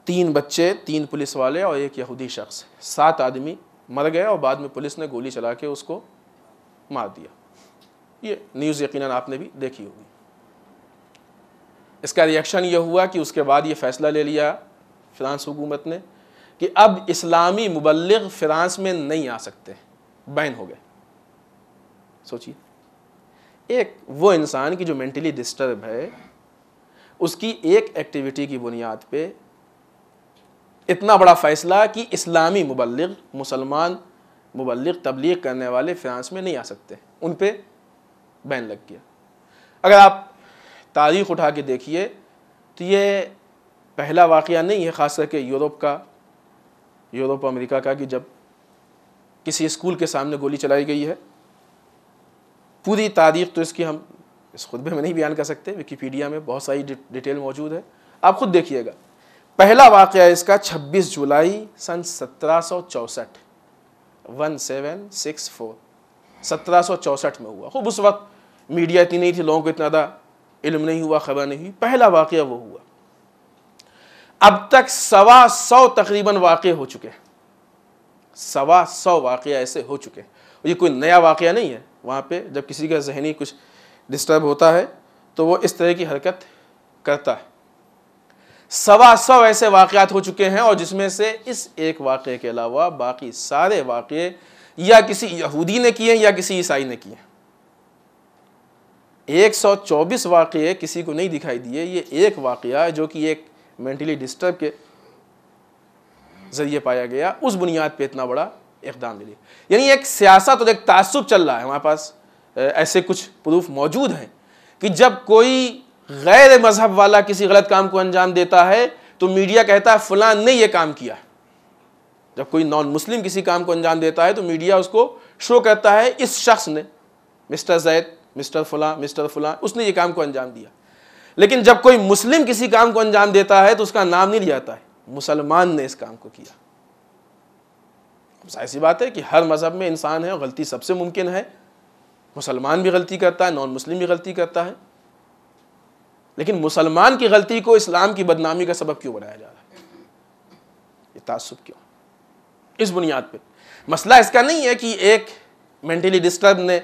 3 बच्चे, 3 पुलिस वाले और एक यहूदी शख्स, 7 आदमी मर गए और बाद में पुलिस ने गोली चला के उसको मार दिया। ये न्यूज़ यकीनन आपने भी देखी होगी। इसका रिएक्शन ये हुआ कि उसके बाद ये फ़ैसला ले लिया फ्रांस हुकूमत ने कि अब इस्लामी मुबल्लिग फ्रांस में नहीं आ सकते, बैन हो गए। सोचिए, एक वो इंसान की जो मेंटली डिस्टर्ब है, उसकी एक एक्टिविटी की बुनियाद पे इतना बड़ा फैसला कि इस्लामी मुबल्लिग, मुसलमान मुबल्लिग, तबलीग करने वाले फ्रांस में नहीं आ सकते, उन पे बैन लग गया। अगर आप तारीख़ उठा के देखिए तो ये पहला वाक़या नहीं है, ख़ास करके यूरोप का, यूरोप अमेरिका का, कि जब किसी स्कूल के सामने गोली चलाई गई है। पूरी तारीख़ तो इसकी हम इस खुतबे में नहीं बयान कर सकते, विकिपीडिया में बहुत सारी डिटेल मौजूद है, आप खुद देखिएगा। पहला वाक़या इसका 26 जुलाई सन 1764 1764 में हुआ। खूब उस वक्त मीडिया इतनी नहीं थी, लोगों को इतना ज़्यादा इल्म नहीं हुआ, खबर नहीं हुई। पहला वाक़या वो हुआ। अब तक 125 तकरीबन वाक़े हो चुके हैं, 125 वाक़या ऐसे हो चुके हैं। ये कोई नया वाक़या नहीं है। वहाँ पे जब किसी का जहनी कुछ डिस्टर्ब होता है तो वो इस तरह की हरकत करता है। 125 ऐसे वाक़यात हो चुके हैं और जिसमें से इस एक वाक़े के अलावा बाकी सारे वाक़े या किसी यहूदी ने किए या किसी ईसाई ने किए। 124 वाक़े किसी को नहीं दिखाई दिए। ये एक वाक़या जो कि एक मेंटली डिस्टर्ब के ज़रिए पाया गया, उस बुनियाद पे इतना बड़ा इक़दाम ले लिया। यानी एक सियासत और एक तासुब चल रहा है। हमारे पास ऐसे कुछ प्रूफ मौजूद हैं कि जब कोई गैर मजहब वाला किसी गलत काम को अंजाम देता है तो मीडिया कहता है फलां ने ये काम किया। जब कोई नॉन मुस्लिम किसी काम को अंजाम देता है तो मीडिया उसको शो करता है इस शख्स ने, मिस्टर जैद, मिस्टर फलां, उसने ये काम को अंजाम दिया। लेकिन जब कोई मुस्लिम किसी काम को अंजाम देता है तो उसका नाम नहीं लिया जाता है, मुसलमान ने इस काम को किया। ऐसी बात है कि हर मजहब में इंसान है और गलती सबसे मुमकिन है। मुसलमान भी गलती करता है, नॉन मुस्लिम भी गलती करता है, लेकिन मुसलमान की गलती को इस्लाम की बदनामी का सबब क्यों बनाया जा रहा है? ये तासुब क्यों? इस बुनियाद पे मसला इसका नहीं है कि एक मेंटली डिस्टर्ब ने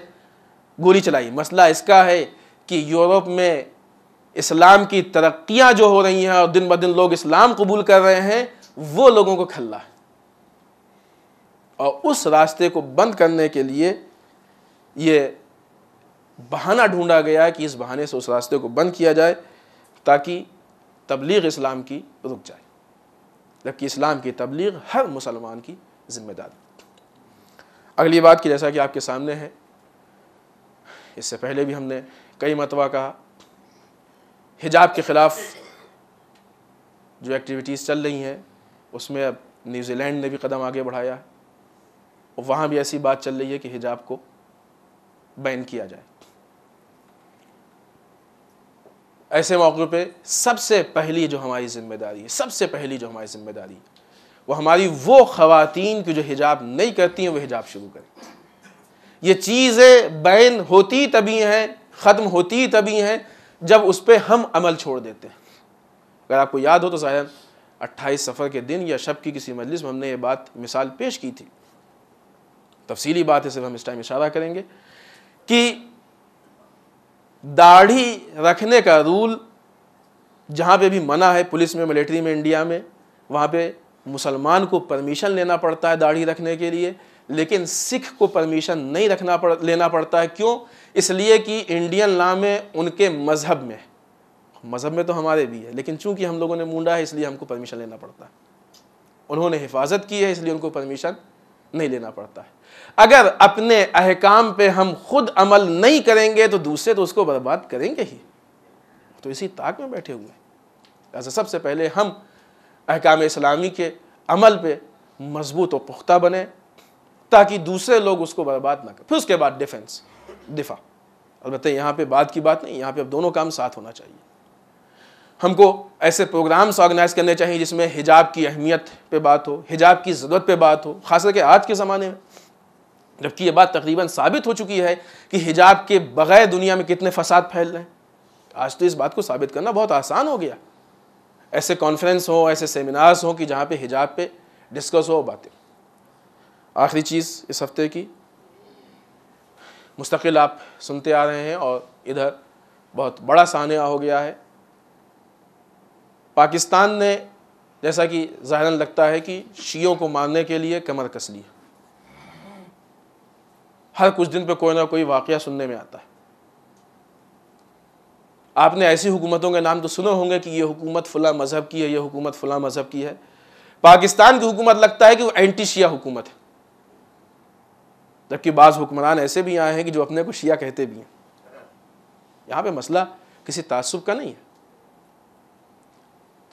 गोली चलाई। मसला इसका है कि यूरोप में इस्लाम की तरक्कियां जो हो रही हैं और दिन ब दिन लोग इस्लाम कबूल कर रहे हैं, वो लोगों को खल्ला है और उस रास्ते को बंद करने के लिए ये बहाना ढूंढा गया कि इस बहाने से उस रास्ते को बंद किया जाए ताकि तबलीग इस्लाम की रुक जाए, जबकि इस्लाम की तबलीग हर मुसलमान की जिम्मेदारी। अगली बात की, जैसा कि आपके सामने है, इससे पहले भी हमने कई मरतबा कहा, हिजाब के ख़िलाफ़ जो एक्टिविटीज़ चल रही हैं उसमें अब न्यूजीलैंड ने भी कदम आगे बढ़ाया है और वहाँ भी ऐसी बात चल रही है कि हिजाब को बैन किया जाए। ऐसे मौक़े पे सबसे पहली जो हमारी ज़िम्मेदारी है, वो हमारी वो ख़वातीन की जो हिजाब नहीं करती हैं वो हिजाब शुरू करें। ये चीज़ें बैन होती तभी हैं, ख़त्म होती तभी हैं जब उस पर हम अमल छोड़ देते हैं। अगर आपको याद हो तो शायद 28 सफ़र के दिन या शब की किसी मजलिस में हमने ये बात मिसाल पेश की थी। तफसीली बात है, सिर्फ हम इस टाइम इशारा करेंगे कि दाढ़ी रखने का रूल जहाँ पे भी मना है, पुलिस में, मिलिट्री में, इंडिया में, वहाँ पे मुसलमान को परमिशन लेना पड़ता है दाढ़ी रखने के लिए, लेकिन सिख को परमिशन नहीं लेना पड़ता है। क्यों? इसलिए कि इंडियन लॉ में उनके मज़हब में तो हमारे भी है, लेकिन चूंकि हम लोगों ने मूंडा है इसलिए हमको परमिशन लेना पड़ता है। उन्होंने हिफाजत की है इसलिए उनको परमिशन नहीं लेना पड़ता है। अगर अपने अहकाम पे हम खुद अमल नहीं करेंगे तो दूसरे तो उसको बर्बाद करेंगे ही, तो इसी ताक में बैठे हुए हैं। ऐसा सबसे पहले हम अहकाम इस्लामी के अमल पे मजबूत और पुख्ता बने ताकि दूसरे लोग उसको बर्बाद ना करें। फिर उसके बाद दिफा। अलबत्ते यहाँ पे बात की बात नहीं, यहाँ पे अब दोनों काम साथ होना चाहिए। हमको ऐसे प्रोग्राम्स ऑर्गेनाइज करने चाहिए जिसमें हिजाब की अहमियत पे बात हो, हिजाब की ज़रूरत पे बात हो, खास करके आज के ज़माने में, जबकि ये बात तकरीबन साबित हो चुकी है कि हिजाब के बगैर दुनिया में कितने फसाद फैल रहे हैं। आज तो इस बात को साबित करना बहुत आसान हो गया। ऐसे कॉन्फ्रेंस हो, ऐसे सेमिनार्स हो कि जहाँ पे हिजाब पे डिस्कस हो बातें। आखिरी चीज़ इस हफ्ते की, मुस्तकिल आप सुनते आ रहे हैं और इधर बहुत बड़ा सानिया हो गया है। पाकिस्तान ने, जैसा कि ज़ाहिरन लगता है कि शियों को मारने के लिए कमर कस ली। हर कुछ दिन पे कोई ना कोई वाक़या सुनने में आता है। आपने ऐसी हुकूमतों के नाम तो सुने होंगे कि ये हुकूमत फला मज़हब की है, ये हुकूमत फला मज़हब की है। पाकिस्तान की हुकूमत लगता है कि वो एंटी शिया हुकूमत है, जबकि बाज़ हुक्मरान ऐसे भी आए हैं कि जो अपने को शिया कहते भी हैं। यहाँ पे मसला किसी तासुब का नहीं है।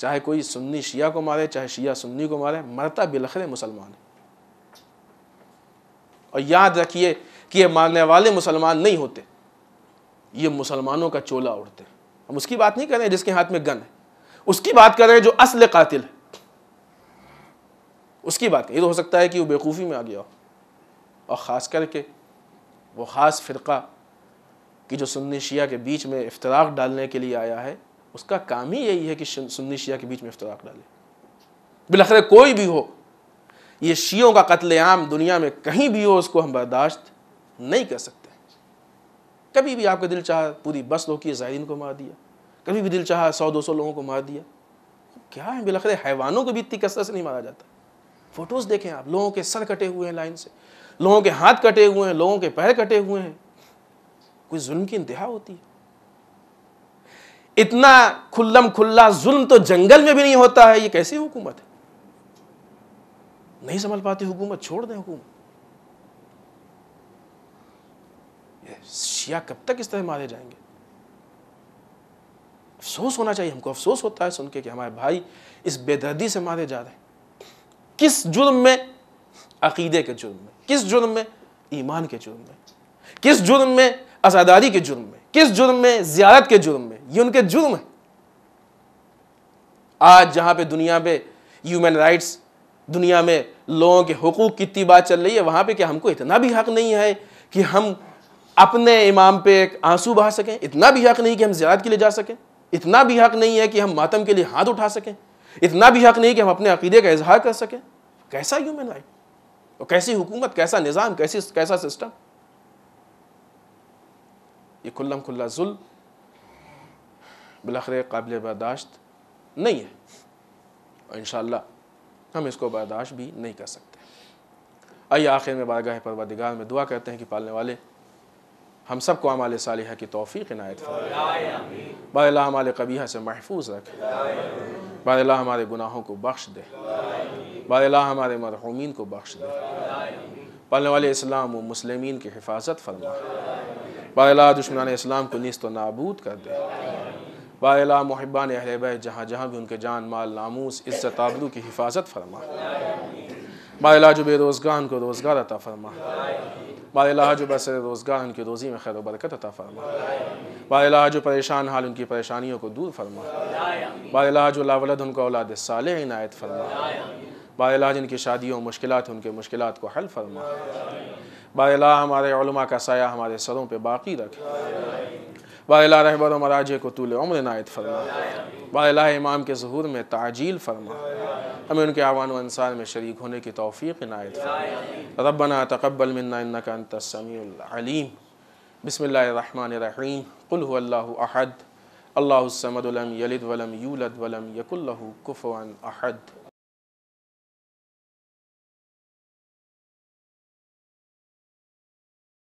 चाहे कोई सुन्नी शिया को मारे, चाहे शिया सुन्नी को मारे, मरता बिलखरे मुसलमान है। और याद रखिए कि ये मारने वाले मुसलमान नहीं होते, ये मुसलमानों का चोला उड़ते हैं। हम उसकी बात नहीं कर रहे हैं जिसके हाथ में गन है, उसकी बात कर रहे हैं जो असली कातिल है, उसकी बात। ये तो हो सकता है कि वो बेवकूफ़ी में आ गया हो, और ख़ास करके वो ख़ास फ़िरक़ा कि जो सुन्नी शिया के बीच में इफ्तराक डालने के लिए आया है, उसका काम ही यही है कि सुन्नी शिया के बीच में इफ्तराक डाले। बिलखरे कोई भी हो, ये शियों का कत्लेआम दुनिया में कहीं भी हो, उसको हम बर्दाश्त नहीं कर सकते। कभी भी आपका दिल चाहा पूरी बस रोकी ज़ायरीन को मार दिया, कभी भी दिल चाहा 100-200 लोगों को मार दिया। क्या है, बिलखरे हैवानों को भी इतनी कसरत से नहीं मारा जाता। फ़ोटोज़ देखें आप, लोगों के सर कटे हुए हैं लाइन से, लोगों के हाथ कटे हुए हैं, लोगों के पैर कटे हुए हैं। कोई जुल्म की इंतहा होती है? इतना खुल्लम खुल्ला जुल्म तो जंगल में भी नहीं होता है। ये कैसी हुकूमत है? नहीं संभल पाती हुकूमत, छोड़ दें हुकूमत। शिया कब तक इस तरह मारे जाएंगे? अफसोस होना चाहिए हमको, अफसोस होता है सुन के कि हमारे भाई इस बेदर्दी से मारे जा रहे हैं। किस जुर्म में? अकीदे के जुर्म में। किस जुर्म में? ईमान के जुर्म में। किस जुर्म में? आज़ादारी के जुर्म में। किस जुर्म में? ज़ियारत के जुर्म में। ये उनके जुर्म है। आज जहां पे दुनिया पे ह्यूमन राइट्स, दुनिया में लोगों के हुकूक की इतनी बात चल रही है, वहां पे क्या हमको इतना भी हक नहीं है कि हम अपने इमाम पे एक आंसू बहा सकें? इतना भी हक नहीं कि हम ज़ियारत के लिए जा सकें? इतना भी हक नहीं है कि हम मातम के लिए हाथ उठा सकें? इतना भी हक नहीं कि हम अपने अकीदे का इजहार कर सकें? कैसा ह्यूमन राइट, और कैसी हुकूमत, कैसा निज़ाम, कैसा सिस्टम? ये खुल्लम खुल्ला जुल्म बिलखरे काबिल बर्दाश्त नहीं है, और इंशाअल्लाह हम इसको बर्दाश्त भी नहीं कर सकते। आइए आखिर में बारगाह परवरदिगार में दुआ करते हैं कि पालने वाले हम सबको अमाल सालिहा की तौफीक इनायत फरमाए। बारिल्लाह हमारे कबीहा से महफूज रखे, बारिल्लाह हमारे गुनाहों को बख्श दे, बारिल्लाह हमारे मरहूमीन को बख्श दे, पालने वाले इस्लाम व मुस्लिमीन की हिफाजत फरमा, बारिल्लाह दुश्मनान इस्लाम को नीस्त व नाबूद कर दे, बारिल्लाह मुहिब्बान अहले बैत जहाँ जहाँ भी उनके जान माल नामूस इज़्ज़त आबरू की हिफाजत फरमा, बारिल्लाह जो बेरोज़गार उनको रोज़गार अता फरमा, बारिल्लाह जो बसर रोज़गार उनकी रोज़ी में खैर व बरकत अता फरमा, बारिल्लाह जो परेशान हाल उनकी परेशानियों को दूर फरमा, बारिल्लाह जो लावलद उनको औलाद सालेह इनायत फरमा, बारिल्लाह जिनकी शादियों मुश्किलात उनके मुश्किलात को हल फरमा, बारिल्लाह हमारे उलमा का साया हमारे सरों पे बाकी रखे, बाला रहबर व मराजे को तूल उम्र नायत फरमा, बाला इमाम के ज़हूर में ताजील फरमा, हमें उनके आवान व अंसार में शरीक होने की तौफ़ीक़ इनायत फरमा। रब्बना तक़ब्बल मिन्ना इन्नका अंतस समीउल अलीम। बिस्मिल्लाहिर रहमानिर रहीम। कुल हुवल्लाहु अहद, अल्लाहुस समद, लम यलिद वलम यूलद वलम यकुल लहू कुफुवन अहद।